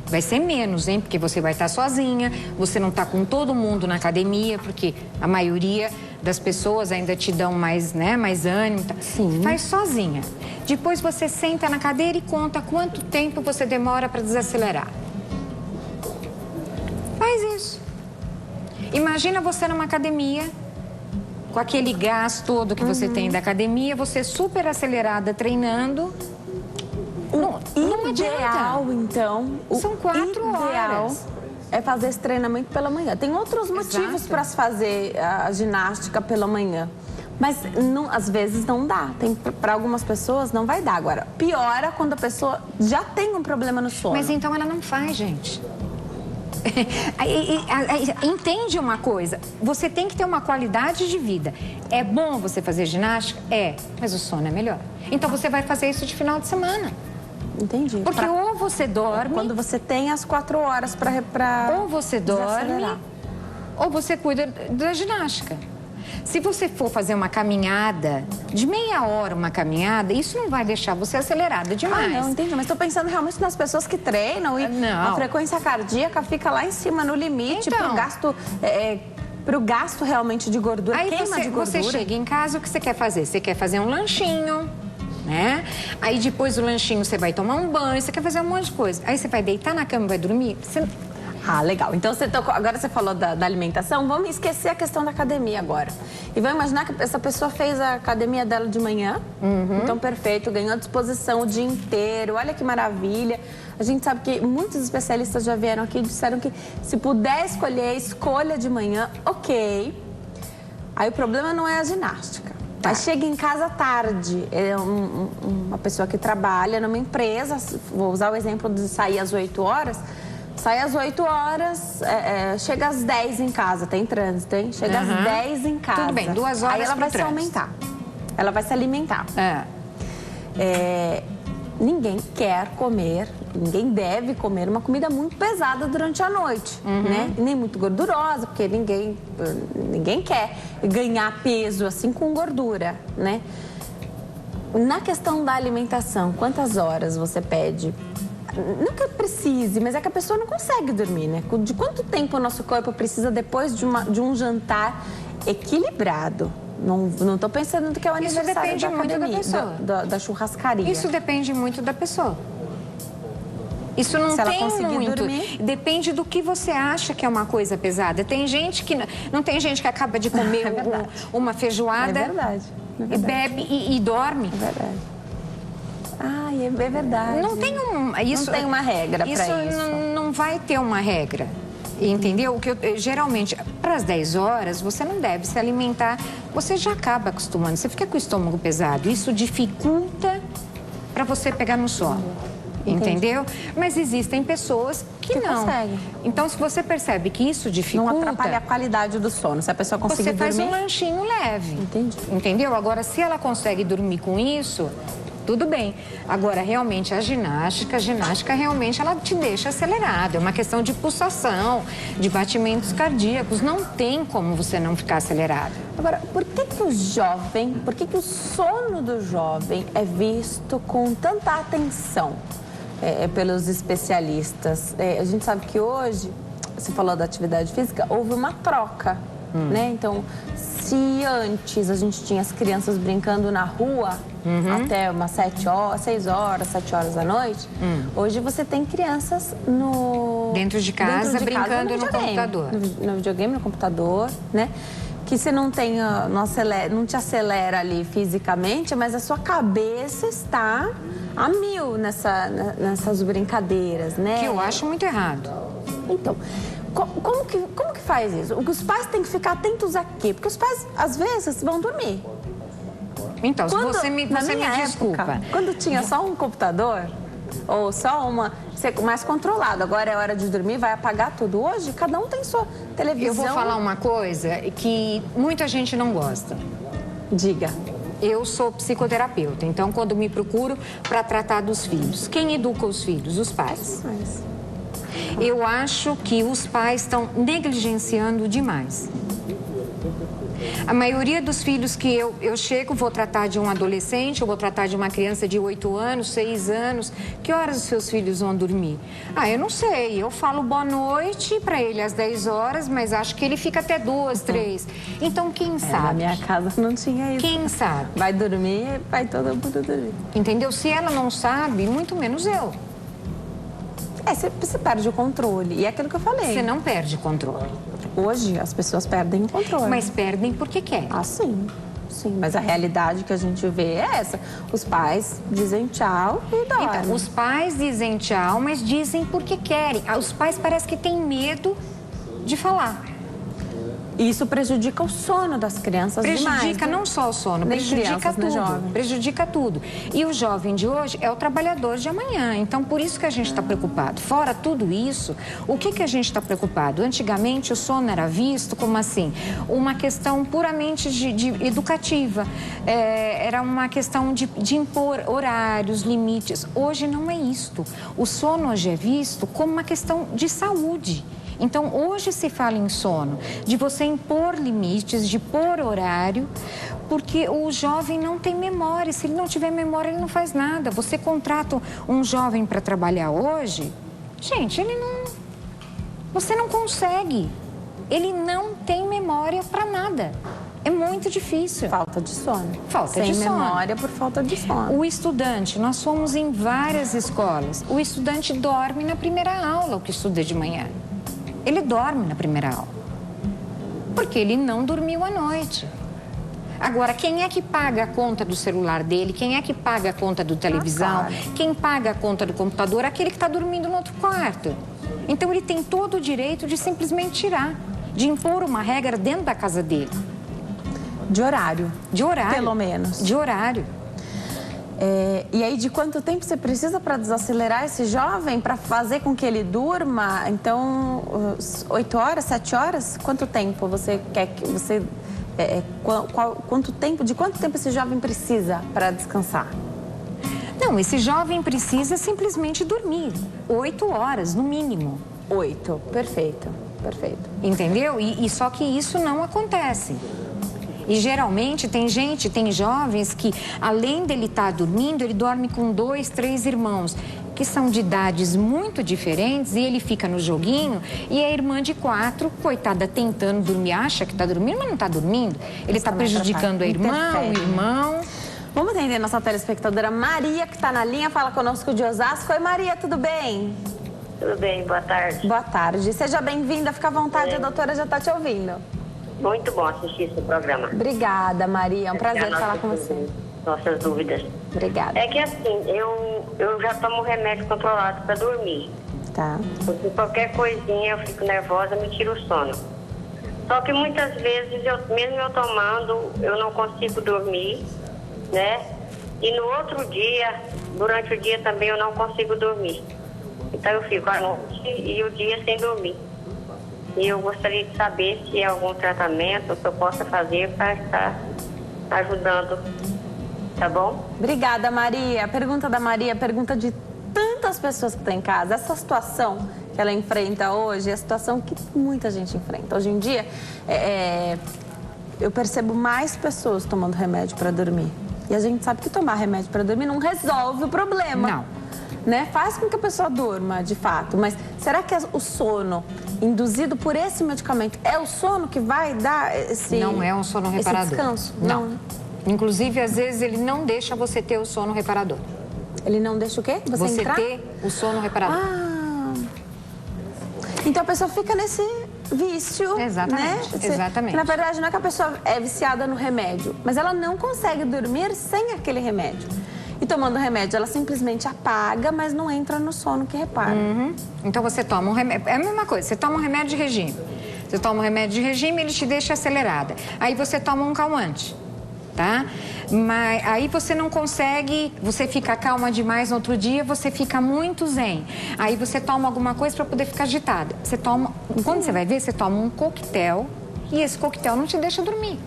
Vai ser menos, hein? Porque você vai estar sozinha, você não está com todo mundo na academia, porque a maioria das pessoas ainda te dão mais, né, mais ânimo. Tá? Sim. Faz sozinha. Depois você senta na cadeira e conta quanto tempo você demora para desacelerar. Faz isso. Imagina você numa academia, com aquele gás todo que você tem da academia, você super acelerada treinando. Não Ideal, adianta. então. São 4 ideal horas. É fazer esse treinamento pela manhã. Tem outros motivos para se fazer a ginástica pela manhã. Mas às vezes não dá. Para algumas pessoas não vai dar. Agora, piora quando a pessoa já tem um problema no sono. Mas então ela não faz, gente. Entende uma coisa, você tem que ter uma qualidade de vida. É bom você fazer ginástica? É, mas o sono é melhor. Então você vai fazer isso de final de semana. Entendi. Porque ou você dorme... Quando você tem as 4 horas para ou você dorme, ou você cuida da ginástica. Se você for fazer uma caminhada, de meia hora uma caminhada, isso não vai deixar você acelerada demais. Ah, não, entendi. Mas estou pensando realmente nas pessoas que treinam e não. A frequência cardíaca fica lá em cima, no limite, Então, pro gasto realmente de gordura, aí queima de gordura. você chega em casa, o que você quer fazer? Você quer fazer um lanchinho, né? Aí depois o lanchinho você vai tomar um banho, você quer fazer um monte de coisa. Aí você vai deitar na cama e vai dormir. Ah, legal. Então, agora você falou da alimentação, vamos esquecer a questão da academia agora. E vamos imaginar que essa pessoa fez a academia dela de manhã, então perfeito, ganhou disposição o dia inteiro, olha que maravilha. A gente sabe que muitos especialistas já vieram aqui e disseram que se puder escolher, escolha de manhã, ok. Aí o problema não é a ginástica. Tá. Mas chega em casa tarde, é uma pessoa que trabalha numa empresa, vou usar o exemplo de sair às 8 horas, sai às 8 horas, chega às 10 em casa, tem trânsito, hein? Chega às 10 em casa. Tudo bem, 2 horas. Aí ela vai se aumentar. Ela vai se alimentar. Ninguém quer comer, ninguém deve comer uma comida muito pesada durante a noite, né? E nem muito gordurosa, porque ninguém quer ganhar peso assim com gordura, né? Na questão da alimentação, quantas horas você pede? Não que precise, mas é que a pessoa não consegue dormir, né? De quanto tempo o nosso corpo precisa depois de um jantar equilibrado? Não estou pensando que é o aniversário da academia, da churrascaria. Isso depende muito da pessoa. Isso não tem muito. Dormir. Depende do que você acha que é uma coisa pesada. Tem gente que não tem gente que acaba de comer uma feijoada e bebe e dorme. É verdade. Ah, é verdade. Não tem uma regra para isso. Não vai ter uma regra. Entendeu? O que geralmente, para as 10 horas, você não deve se alimentar, você já acaba acostumando, você fica com o estômago pesado, isso dificulta para você pegar no sono, entendeu? Mas existem pessoas que não conseguem. Então, se você percebe que isso dificulta... Não atrapalha a qualidade do sono, se a pessoa conseguir dormir... Você faz um lanchinho leve. Entendi. Entendeu? Agora, se ela consegue dormir com isso... Tudo bem. Agora, realmente, a ginástica realmente ela te deixa acelerado. É uma questão de pulsação, de batimentos cardíacos. Não tem como você não ficar acelerado. Agora, por que o sono do jovem é visto com tanta atenção pelos especialistas? A gente sabe que hoje, você falou da atividade física, houve uma troca, né? Então, se antes a gente tinha as crianças brincando na rua até umas 6 horas, 7 horas da noite, hoje você tem crianças dentro de casa brincando no computador. No videogame, no computador, né? Que você não não te acelera ali fisicamente, mas a sua cabeça está a mil nessas brincadeiras, né? Que eu acho muito errado. Então, como que faz isso? Os pais têm que ficar atentos a quê? Porque os pais, às vezes, vão dormir. Então, você me desculpa. Quando tinha só um computador, ou só mais controlado, agora é hora de dormir, vai apagar tudo. Hoje, cada um tem sua televisão. Eu vou falar uma coisa que muita gente não gosta. Diga. Eu sou psicoterapeuta, então quando me procuro para tratar dos filhos, quem educa os filhos? Os pais. Eu acho que os pais estão negligenciando demais. A maioria dos filhos que eu chego, vou tratar de um adolescente, eu vou tratar de uma criança de 8 anos, 6 anos. Que horas os seus filhos vão dormir? Eu não sei. Eu falo boa noite para ele às 10 horas, mas acho que ele fica até 2, 3. Então, quem sabe? Na minha casa não tinha isso. Quem sabe? Vai dormir, vai todo mundo dormir. Entendeu? Se ela não sabe, muito menos eu. Você perde o controle. E é aquilo que eu falei. Você não perde o controle. Hoje, as pessoas perdem o controle. Mas perdem porque querem. Ah, sim. Sim, mas a realidade que a gente vê é essa. Os pais dizem tchau e dormem. Então, os pais dizem tchau, mas dizem porque querem. Os pais parecem que têm medo de falar. Isso prejudica o sono das crianças demais. Prejudica não só o sono, prejudica tudo. Prejudica tudo. E o jovem de hoje é o trabalhador de amanhã. Então, por isso que a gente está preocupado. Fora tudo isso, o que a gente está preocupado? Antigamente, o sono era visto como assim, uma questão puramente de educativa. Era uma questão de impor horários, limites. Hoje não é isto. O sono hoje é visto como uma questão de saúde. Então, hoje se fala em sono, de você impor limites, de pôr horário, porque o jovem não tem memória. Se ele não tiver memória, ele não faz nada. Você contrata um jovem para trabalhar hoje, gente, você não consegue. Ele não tem memória para nada. É muito difícil. Falta de sono. Falta de sono. Sem memória por falta de sono. O estudante, nós fomos em várias escolas, o estudante dorme na primeira aula, o que estuda de manhã. Ele dorme na primeira aula, porque ele não dormiu à noite. Agora, quem é que paga a conta do celular dele? Quem é que paga a conta do televisão? Claro. Quem paga a conta do computador? Aquele que está dormindo no outro quarto. Então, ele tem todo o direito de simplesmente tirar, de impor uma regra dentro da casa dele. De horário. De horário. Pelo menos. De horário. E aí, de quanto tempo você precisa para desacelerar esse jovem, para fazer com que ele durma? Então, 8 horas, 7 horas? Quanto tempo você quer que você... de quanto tempo esse jovem precisa para descansar? Não, esse jovem precisa simplesmente dormir. 8 horas, no mínimo. 8, perfeito, perfeito. Entendeu? E só que isso não acontece. E geralmente tem jovens que, além dele estar dormindo, ele dorme com 2, 3 irmãos, que são de idades muito diferentes, e ele fica no joguinho, e a irmã de 4, coitada, tentando dormir, acha que está dormindo, mas não está dormindo. Ele está prejudicando a irmã, o irmão. Vamos atender nossa telespectadora Maria, que está na linha, fala conosco de Osasco. Oi, Maria, tudo bem? Tudo bem, boa tarde. Boa tarde. Seja bem-vinda, fica à vontade, a doutora já está te ouvindo. Muito bom assistir esse programa. Obrigada, Maria. É um prazer falar com você. Nossas dúvidas. Obrigada. É que assim, eu já tomo remédio controlado para dormir. Tá. Porque qualquer coisinha eu fico nervosa, me tira o sono. Só que muitas vezes, mesmo eu tomando, eu não consigo dormir, né? E no outro dia, durante o dia também eu não consigo dormir. Então eu fico à noite e o dia sem dormir. E eu gostaria de saber se há algum tratamento que eu possa fazer para estar ajudando, tá bom? Obrigada, Maria. A pergunta da Maria, a pergunta de tantas pessoas que estão em casa. Essa situação que ela enfrenta hoje é a situação que muita gente enfrenta. Hoje em dia, eu percebo mais pessoas tomando remédio para dormir. E a gente sabe que tomar remédio para dormir não resolve o problema. Não. Né? Faz com que a pessoa durma, de fato. Mas será que o sono induzido por esse medicamento é o sono que vai dar esse... Não é um sono reparador. Esse descanso? Não. Inclusive, às vezes, ele não deixa você ter o sono reparador. Ele não deixa o quê? Você entrar? ter o sono reparador. Ah. Então a pessoa fica nesse vício, Exatamente, né? exatamente. Que, na verdade, não é que a pessoa é viciada no remédio, mas ela não consegue dormir sem aquele remédio. E tomando remédio, ela simplesmente apaga, mas não entra no sono que repara. Uhum. Então você toma um remédio, é a mesma coisa, você toma um remédio de regime. Você toma um remédio de regime, ele te deixa acelerada. Aí você toma um calmante, tá? Mas aí você não consegue, você fica calma demais no outro dia, você fica muito zen. Aí você toma alguma coisa para poder ficar agitada. Você toma, quando você vai ver, você toma um coquetel e esse coquetel não te deixa dormir.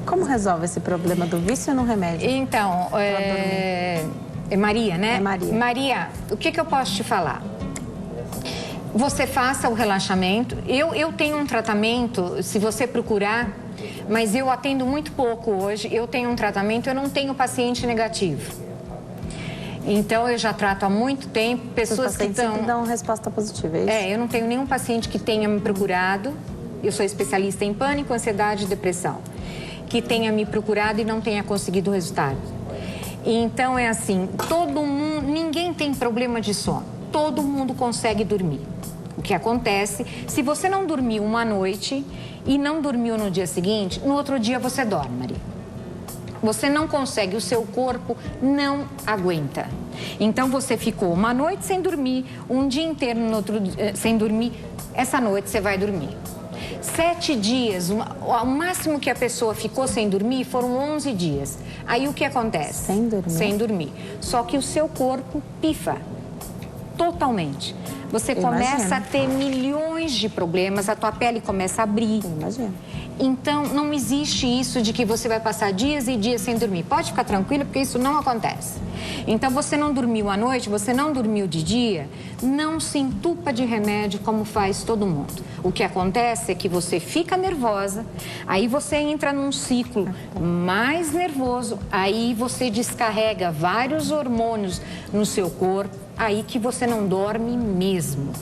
Como resolve esse problema do vício no remédio? Então, é Maria, né? É Maria. Maria, o que eu posso te falar? Você faça o relaxamento. Eu tenho um tratamento, se você procurar, mas eu atendo muito pouco hoje. Eu tenho um tratamento, eu não tenho paciente negativo. Então, eu já trato há muito tempo pessoas que estão... sempre dão resposta positiva, é isso? Eu não tenho nenhum paciente que tenha me procurado. Eu sou especialista em pânico, ansiedade e depressão. Que tenha me procurado e não tenha conseguido o resultado. Então, é assim, todo mundo, ninguém tem problema de sono. Todo mundo consegue dormir. O que acontece, se você não dormiu uma noite e não dormiu no dia seguinte, no outro dia você dorme, Maria. Você não consegue, o seu corpo não aguenta. Então, você ficou uma noite sem dormir, um dia inteiro sem dormir, essa noite você vai dormir. 7 dias, o máximo que a pessoa ficou sem dormir foram 11 dias. Aí o que acontece? Sem dormir? Sem dormir. Só que o seu corpo pifa totalmente. Você começa a ter milhões de problemas, a tua pele começa a abrir. Imagina. Então, não existe isso de que você vai passar dias e dias sem dormir. Pode ficar tranquila, porque isso não acontece. Então, você não dormiu à noite, você não dormiu de dia, não se entupa de remédio como faz todo mundo. O que acontece é que você fica nervosa, aí você entra num ciclo mais nervoso, aí você descarrega vários hormônios no seu corpo, aí que você não dorme mesmo.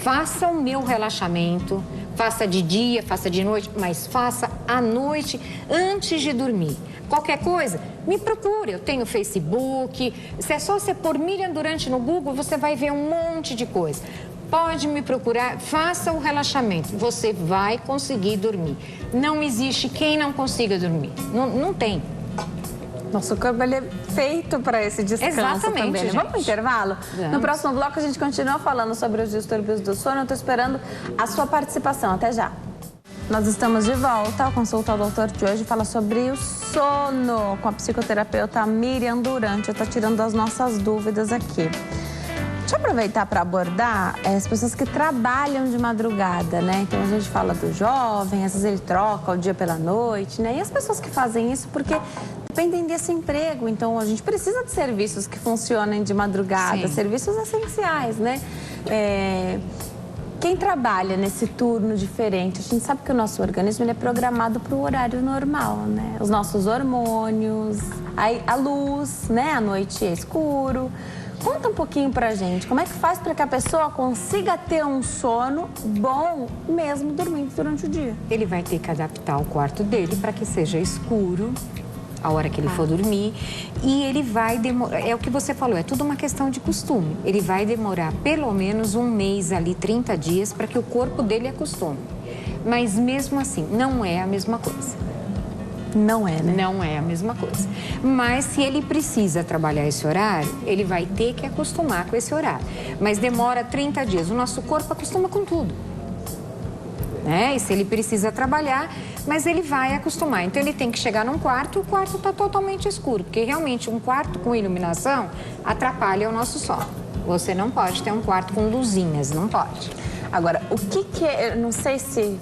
Faça o meu relaxamento, Faça de dia, faça de noite, mas faça à noite antes de dormir. Qualquer coisa, me procure. Eu tenho Facebook. Se é só você pôr Miriam Durante no Google, você vai ver um monte de coisa. Pode me procurar, faça o relaxamento. Você vai conseguir dormir. Não existe quem não consiga dormir. Não tem. Nosso corpo ele é feito para esse descanso. Exatamente, também. Né? Vamos para o intervalo? Vamos. No próximo bloco a gente continua falando sobre os distúrbios do sono. Eu estou esperando a sua participação. Até já. Nós estamos de volta. A consulta ao doutor de hoje fala sobre o sono com a psicoterapeuta Miriam Durante. Eu estou tirando as nossas dúvidas aqui. Deixa eu aproveitar para abordar as pessoas que trabalham de madrugada, né? Então a gente fala do jovem, às vezes ele troca o dia pela noite, né? E as pessoas que fazem isso porque dependem desse emprego. Então a gente precisa de serviços que funcionem de madrugada, Sim. serviços essenciais, né? Quem trabalha nesse turno diferente, a gente sabe que o nosso organismo ele é programado para o horário normal, né? Os nossos hormônios, a luz, né? A noite é escuro. Conta um pouquinho pra gente, como é que faz para que a pessoa consiga ter um sono bom mesmo dormindo durante o dia? Ele vai ter que adaptar o quarto dele para que seja escuro a hora que ele for dormir. E ele vai demorar, é o que você falou, é tudo uma questão de costume. Ele vai demorar pelo menos um mês ali, 30 dias, para que o corpo dele acostume. Mas mesmo assim, não é a mesma coisa. Não é, né? Não é a mesma coisa. Mas se ele precisa trabalhar esse horário, ele vai ter que acostumar com esse horário. Mas demora 30 dias. O nosso corpo acostuma com tudo. Né? E se ele precisa trabalhar, mas ele vai acostumar. Então ele tem que chegar num quarto, o quarto está totalmente escuro. Porque realmente um quarto com iluminação atrapalha o nosso sono. Você não pode ter um quarto com luzinhas, não pode. Agora, o que é... Eu não sei se...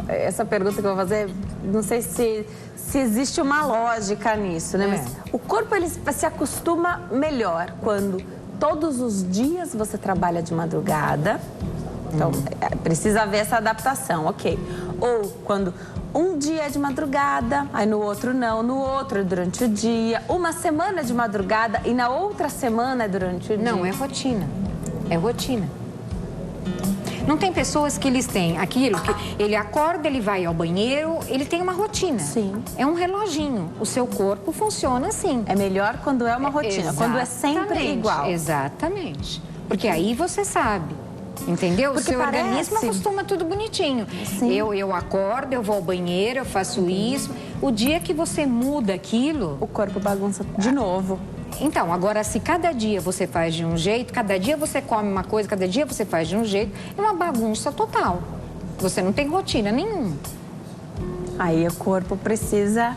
Essa pergunta que eu vou fazer, não sei se existe uma lógica nisso, né? Mas o corpo ele se acostuma melhor quando todos os dias você trabalha de madrugada. Então, precisa haver essa adaptação, ok. Ou quando um dia é de madrugada, aí no outro não, no outro é durante o dia. Uma semana é de madrugada e na outra semana é durante o dia. Não, é rotina. É rotina. Não tem pessoas que eles têm aquilo que ele acorda, ele vai ao banheiro, ele tem uma rotina. Sim. É um reloginho. O seu corpo funciona assim. É melhor quando é uma rotina, quando é sempre igual. Exatamente. Porque aí você sabe. Entendeu? Porque o seu organismo parece... acostuma tudo bonitinho. Sim. Eu acordo, eu vou ao banheiro, eu faço isso. O dia que você muda aquilo... O corpo bagunça de novo. Então, agora, se cada dia você faz de um jeito, cada dia você come uma coisa, cada dia você faz de um jeito, é uma bagunça total. Você não tem rotina nenhuma. Aí o corpo precisa...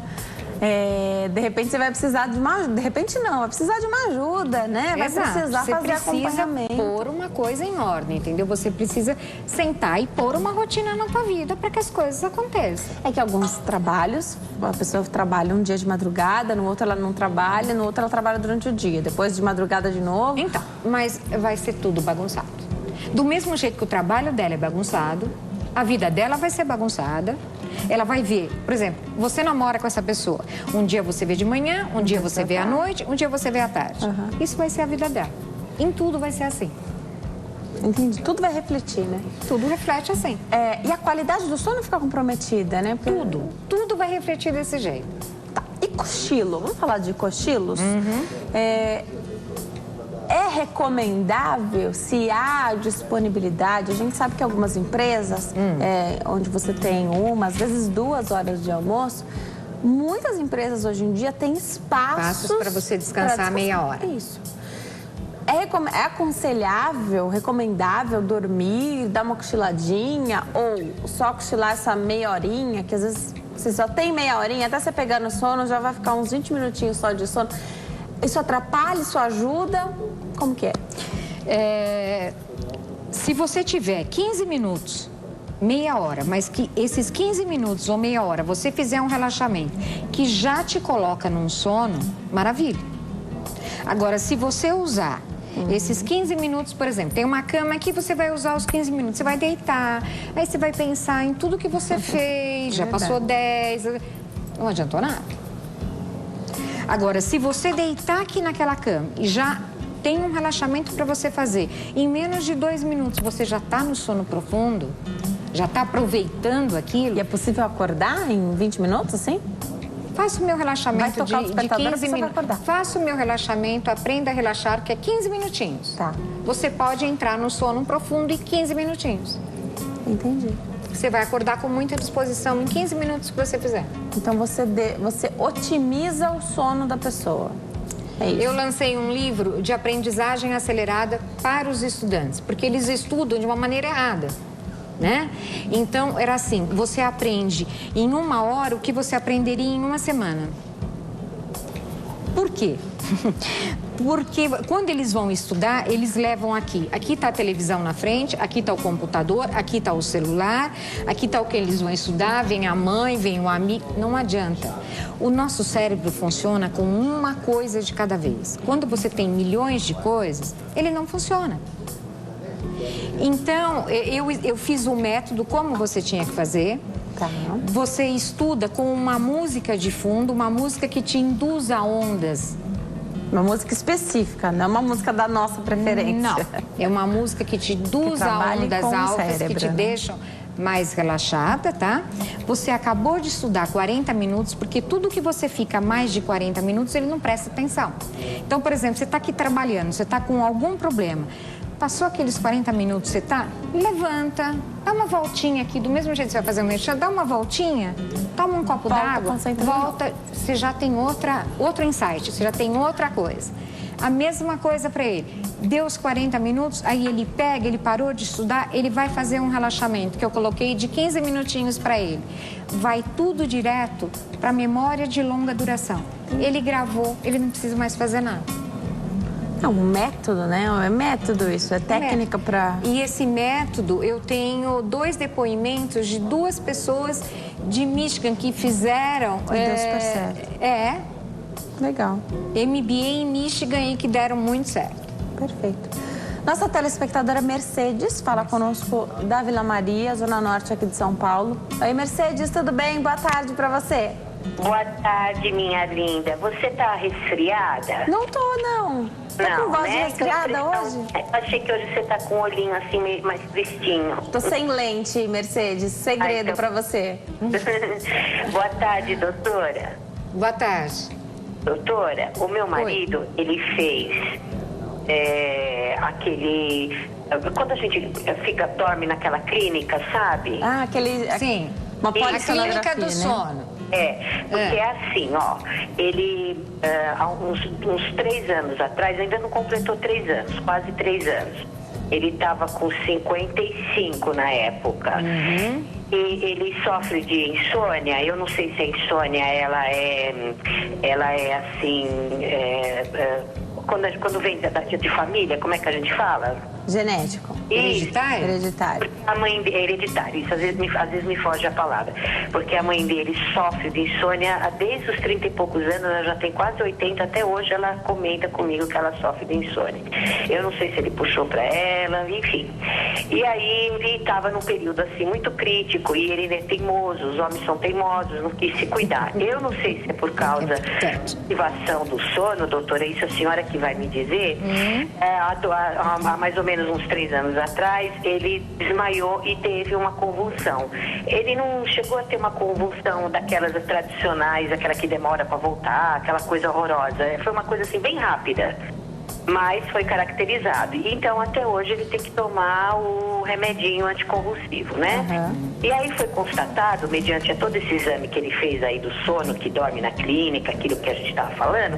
de repente você vai precisar de uma... De repente não, vai precisar de uma ajuda, né? Vai Exato. precisar você fazer precisa acompanhamento. pôr uma coisa em ordem, entendeu? Você precisa sentar e pôr uma rotina na tua vida para que as coisas aconteçam. É que alguns trabalhos, a pessoa trabalha um dia de madrugada, no outro ela não trabalha, no outro ela trabalha durante o dia, depois de madrugada de novo. Então, mas vai ser tudo bagunçado. Do mesmo jeito que o trabalho dela é bagunçado, a vida dela vai ser bagunçada. Ela vai ver, por exemplo, você namora com essa pessoa. Um dia você vê de manhã, um dia você vê à noite, um dia você vê à tarde. Isso vai ser a vida dela. Em tudo vai ser assim. Entendi. Tudo vai refletir, né? Tudo reflete assim. E a qualidade do sono fica comprometida, né? Porque... Tudo vai refletir desse jeito. Tá. E cochilo? Vamos falar de cochilos? É recomendável, se há disponibilidade, a gente sabe que algumas empresas, onde você tem uma, às vezes 2 horas de almoço, muitas empresas hoje em dia têm espaços para você descansar meia hora. Isso. É aconselhável, recomendável dormir, dar uma cochiladinha ou só cochilar essa meia horinha, que às vezes você só tem meia horinha, até você pegar no sono já vai ficar uns 20 minutinhos só de sono. Isso atrapalha, isso ajuda? Como que é? Se você tiver 15 minutos, meia hora, mas que esses 15 minutos ou meia hora você fizer um relaxamento que já te coloca num sono, maravilha. Agora, se você usar esses 15 minutos, por exemplo, tem uma cama aqui, você vai usar os 15 minutos, você vai deitar, aí você vai pensar em tudo que você fez, já passou 10, não adiantou nada. Agora, se você deitar aqui naquela cama e já tem um relaxamento para você fazer, em menos de 2 minutos você já está no sono profundo, já está aproveitando aquilo. E é possível acordar em 20 minutos, assim? Faça o meu relaxamento de 15 minutos. Faça o meu relaxamento, aprenda a relaxar, que é 15 minutinhos. Tá. Você pode entrar no sono profundo em 15 minutinhos. Entendi. Você vai acordar com muita disposição em 15 minutos que você fizer. Então você otimiza o sono da pessoa. É isso. Eu lancei um livro de aprendizagem acelerada para os estudantes, porque eles estudam de uma maneira errada, né? Então, era assim, você aprende em 1 hora o que você aprenderia em 1 semana. Por quê? Porque quando eles vão estudar, eles levam aqui está a televisão na frente, aqui está o computador, aqui está o celular, aqui está o que eles vão estudar, vem a mãe, vem o amigo, não adianta. O nosso cérebro funciona com uma coisa de cada vez. Quando você tem milhões de coisas, ele não funciona. Então, eu fiz um método como você tinha que fazer. Tá. Você estuda com uma música de fundo, uma música que te induz a ondas. Uma música específica, não é uma música da nossa preferência. Não, é uma música que te induz a ondas altas, que te deixam mais relaxada, tá? Você acabou de estudar 40 minutos, porque tudo que você fica mais de 40 minutos, ele não presta atenção. Então, por exemplo, você está aqui trabalhando, você está com algum problema. Passou aqueles 40 minutos, você tá? Levanta, dá uma voltinha aqui, do mesmo jeito que você vai fazer um merchan, dá uma voltinha, toma um copo d'água, volta, você já tem outro insight, você já tem outra coisa. A mesma coisa para ele. Deu os 40 minutos, aí ele pega, ele parou de estudar, ele vai fazer um relaxamento, que eu coloquei de 15 minutinhos para ele. Vai tudo direto para a memória de longa duração. Ele gravou, ele não precisa mais fazer nada. É um método, né? É método isso, é técnica para... E esse método, eu tenho 2 depoimentos de 2 pessoas de Michigan que fizeram... E deu super certo. Legal. MBA em Michigan e que deram muito certo. Perfeito. Nossa telespectadora Mercedes fala conosco da Vila Maria, Zona Norte aqui de São Paulo. Oi, Mercedes, tudo bem? Boa tarde para você. Boa tarde, minha linda. Você tá resfriada? Não tô, não. Tá com voz de resfriada hoje? Eu achei que hoje você tá com o olhinho assim meio mais tristinho. Tô sem lente, Mercedes. Segredo pra você. Boa tarde, doutora. Boa tarde. Doutora, o meu marido, ele fez aquele... Quando a gente dorme naquela clínica, sabe? Ah, aquele... Sim. Uma polissonografia, a clínica do sono. Porque é assim, ó, ele, há uns 3 anos atrás, ainda não completou 3 anos, quase 3 anos. Ele estava com 55 na época. E ele sofre de insônia. Eu não sei se a insônia, ela é assim, quando vem de família, como é que a gente fala? Genético. Hereditário? Hereditário. A mãe dele é hereditário, isso às vezes me foge a palavra. Porque a mãe dele sofre de insônia desde os 30 e poucos anos, ela já tem quase 80, até hoje ela comenta comigo que ela sofre de insônia. Eu não sei se ele puxou pra ela, enfim. E aí ele estava num período assim muito crítico e ele é teimoso, os homens são teimosos, não quis se cuidar. Eu não sei se é por causa da privação do sono, doutora, isso a senhora que vai me dizer. Há mais ou menos uns 3 anos atrás, ele desmaiou e teve uma convulsão. Ele não chegou a ter uma convulsão daquelas tradicionais, aquela que demora para voltar, aquela coisa horrorosa. Foi uma coisa assim bem rápida, mas foi caracterizado. E então até hoje ele tem que tomar o remedinho anticonvulsivo, né? E aí foi constatado, mediante todo esse exame que ele fez aí do sono, que dorme na clínica, aquilo que a gente estava falando,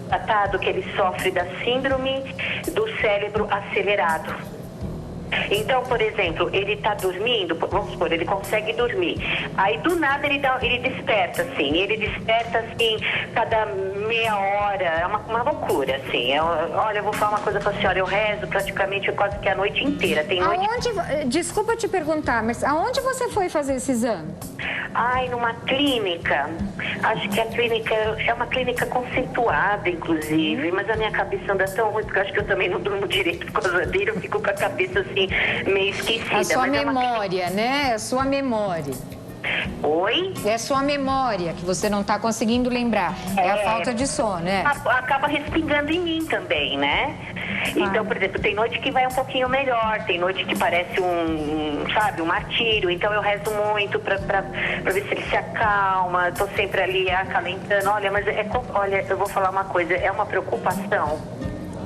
constatado que ele sofre da síndrome do cérebro acelerado. Então, por exemplo, ele está dormindo, vamos supor, ele consegue dormir. Aí, do nada, ele desperta, assim. Ele desperta, assim, cada meia hora. É uma loucura, assim. Olha, eu vou falar uma coisa para a senhora. Eu rezo praticamente quase que a noite inteira. Tem noite... Desculpa te perguntar, mas aonde você foi fazer esse exame? Ai, numa clínica. Acho que a clínica é uma clínica conceituada, inclusive. Mas a minha cabeça anda tão ruim, porque eu acho que eu também não durmo direito por causa dele. Eu fico com a cabeça, assim, meio esquecida. A sua memória, né? A sua memória. Oi? É a sua memória que você não está conseguindo lembrar. É a falta de sono, né? Acaba respingando em mim também, né? Então, por exemplo, tem noite que vai um pouquinho melhor, tem noite que parece um martírio. Então eu rezo muito para ver se ele se acalma. Estou sempre ali acalentando. Olha, mas olha, eu vou falar uma coisa, é uma preocupação.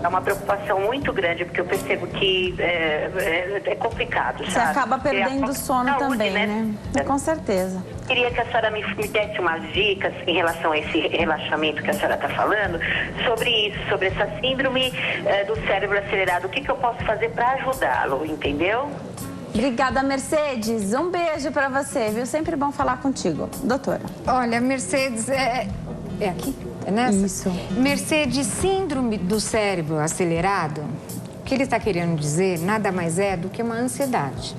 É uma preocupação muito grande, porque eu percebo que é complicado, sabe? Você acaba perdendo o sono saúde, também, né? Com certeza. Queria que a senhora me desse umas dicas em relação a esse relaxamento que a senhora está falando, sobre isso, sobre essa síndrome do cérebro acelerado. O que eu posso fazer para ajudá-lo, entendeu? Obrigada, Mercedes. Um beijo para você, viu? Sempre bom falar contigo. Doutora. Olha, Mercedes, é aqui? É nessa? Isso. Mercedes, síndrome do cérebro acelerado, o que ele está querendo dizer nada mais é do que uma ansiedade.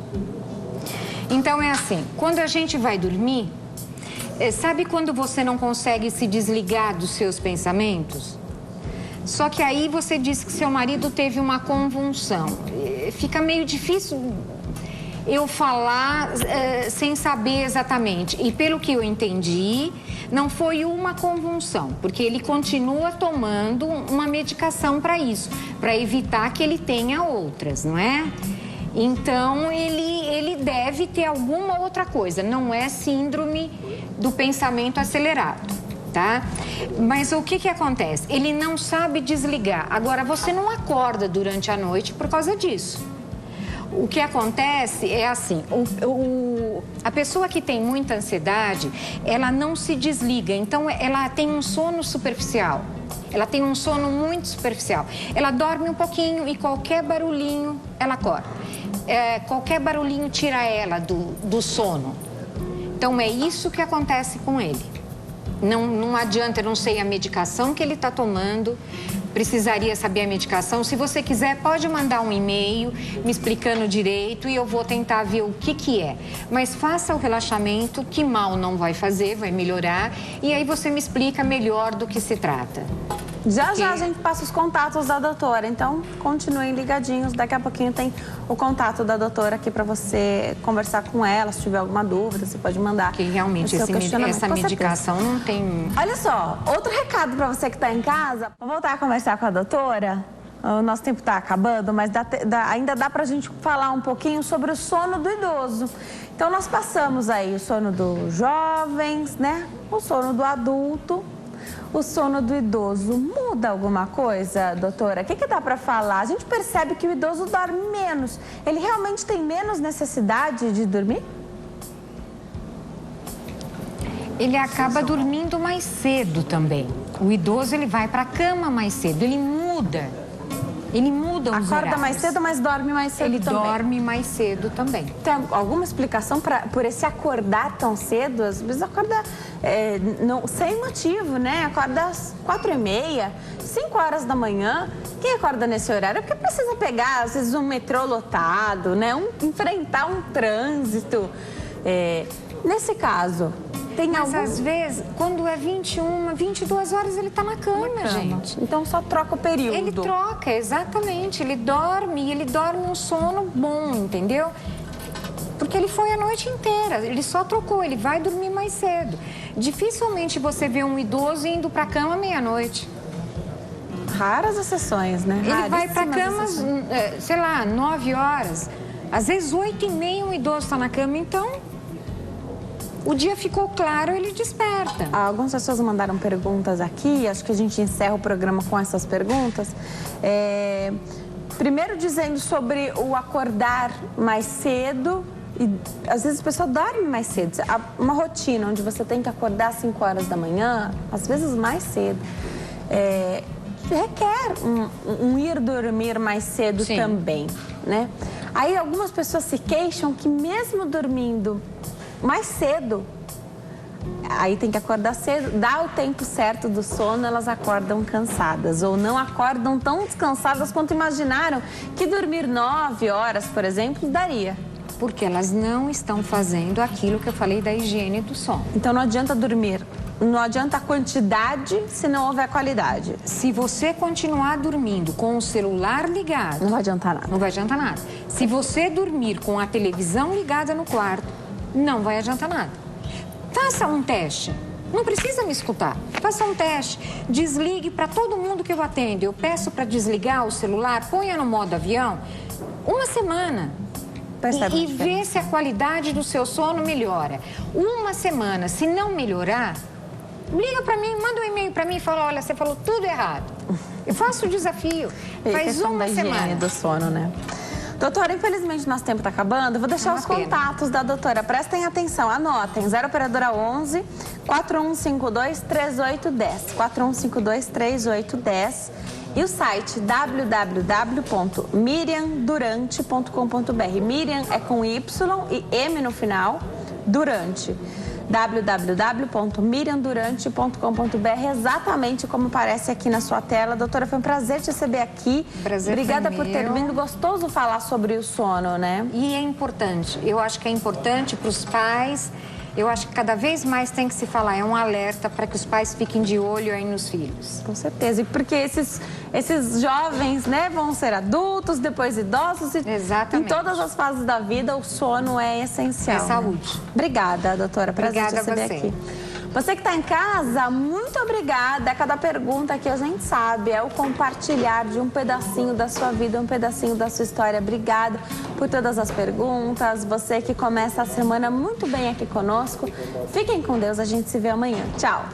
Então é assim, quando a gente vai dormir, sabe quando você não consegue se desligar dos seus pensamentos? Só que aí você disse que seu marido teve uma convulsão. Fica meio difícil eu falar sem saber exatamente. E pelo que eu entendi, não foi uma convulsão, porque ele continua tomando uma medicação para isso, para evitar que ele tenha outras, não é? Então, ele deve ter alguma outra coisa, não é síndrome do pensamento acelerado, tá? Mas o que que acontece? Ele não sabe desligar. Agora, você não acorda durante a noite por causa disso. O que acontece é assim, a pessoa que tem muita ansiedade, ela não se desliga, então ela tem um sono superficial, ela tem um sono muito superficial. Ela dorme um pouquinho e qualquer barulhinho ela acorda, qualquer barulhinho tira ela do sono. Então é isso que acontece com ele. Não adianta, eu não sei a medicação que ele está tomando, precisaria saber a medicação. Se você quiser, pode mandar um e-mail me explicando direito e eu vou tentar ver o que é. Mas faça o relaxamento, que mal não vai fazer, vai melhorar. E aí você me explica melhor do que se trata. Já a gente passa os contatos da doutora, então continuem ligadinhos. Daqui a pouquinho tem o contato da doutora aqui para você conversar com ela. Se tiver alguma dúvida, você pode mandar. Que realmente essa medicação não tem... Olha só, outro recado para você que está em casa. Vou voltar a conversar com a doutora. O nosso tempo está acabando, mas ainda dá para a gente falar um pouquinho sobre o sono do idoso. Então nós passamos aí o sono dos jovens, né? O sono do adulto. O sono do idoso muda alguma coisa, doutora? O que dá para falar? A gente percebe que o idoso dorme menos. Ele realmente tem menos necessidade de dormir? Ele acaba dormindo mais cedo também. O idoso, ele vai para a cama mais cedo, ele muda. Ele muda os horários. Acorda mais cedo, mas dorme mais cedo também. Ele dorme mais cedo também. Tem alguma explicação por esse acordar tão cedo? Às vezes acorda sem motivo, né? Acorda às 4h30, 5 horas da manhã. Quem acorda nesse horário? É porque precisa pegar, às vezes, um metrô lotado, né? Enfrentar um trânsito. Nesse caso... Mas às vezes, quando é 21, 22 horas, ele tá na cama, gente. Então só troca o período. Ele troca, exatamente. Ele dorme um sono bom, entendeu? Porque ele foi a noite inteira, ele só trocou, ele vai dormir mais cedo. Dificilmente você vê um idoso indo pra cama meia-noite. Raras exceções, né? Ele vai pra cama, sei lá, 9 horas. Às vezes 8h30 um idoso tá na cama, então... O dia ficou claro, ele desperta. Algumas pessoas mandaram perguntas aqui, acho que a gente encerra o programa com essas perguntas. Primeiro dizendo sobre o acordar mais cedo, e às vezes a pessoa dorme mais cedo. Uma rotina onde você tem que acordar às 5 horas da manhã, às vezes mais cedo, requer um ir dormir mais cedo. Sim. Também, né? Aí algumas pessoas se queixam que mesmo dormindo mais cedo, aí tem que acordar cedo, dá o tempo certo do sono, elas acordam cansadas ou não acordam tão descansadas quanto imaginaram que dormir 9 horas, por exemplo, daria. Porque elas não estão fazendo aquilo que eu falei da higiene do sono. Então não adianta dormir, não adianta a quantidade se não houver qualidade. Se você continuar dormindo com o celular ligado... Não vai adiantar nada. Não vai adiantar nada. Se você dormir com a televisão ligada no quarto, não vai adiantar nada. Faça um teste. Não precisa me escutar. Faça um teste. Desligue para todo mundo que eu atendo. Eu peço para desligar o celular, ponha no modo avião, uma semana. E vê se a qualidade do seu sono melhora. Uma semana, se não melhorar, liga para mim, manda um e-mail para mim e fala, olha, você falou tudo errado. Eu faço o desafio. Faz uma semana. Do sono, né? Doutora, infelizmente nosso tempo está acabando. Eu vou deixar os contatos da doutora. Prestem atenção, anotem. 0 operadora 11 4152 3810. 4152-3810. E o site www.miriamdurante.com.br. Miriam é com Y e M no final, Durante. www.miriamdurante.com.br, exatamente como aparece aqui na sua tela. Doutora, foi um prazer te receber aqui. Prazer. Obrigada por ter vindo. Gostoso falar sobre o sono, né? E é importante. Eu acho que é importante para os pais. Eu acho que cada vez mais tem que se falar. É um alerta para que os pais fiquem de olho aí nos filhos. Com certeza. E porque esses jovens, né, vão ser adultos, depois idosos. E exatamente. Em todas as fases da vida, o sono é essencial. É saúde. Né? Obrigada, doutora. Prazer te receber aqui. Você que está em casa, muito obrigada. Cada pergunta que a gente sabe é o compartilhar de um pedacinho da sua vida, um pedacinho da sua história. Obrigada por todas as perguntas. Você que começa a semana muito bem aqui conosco. Fiquem com Deus, a gente se vê amanhã. Tchau.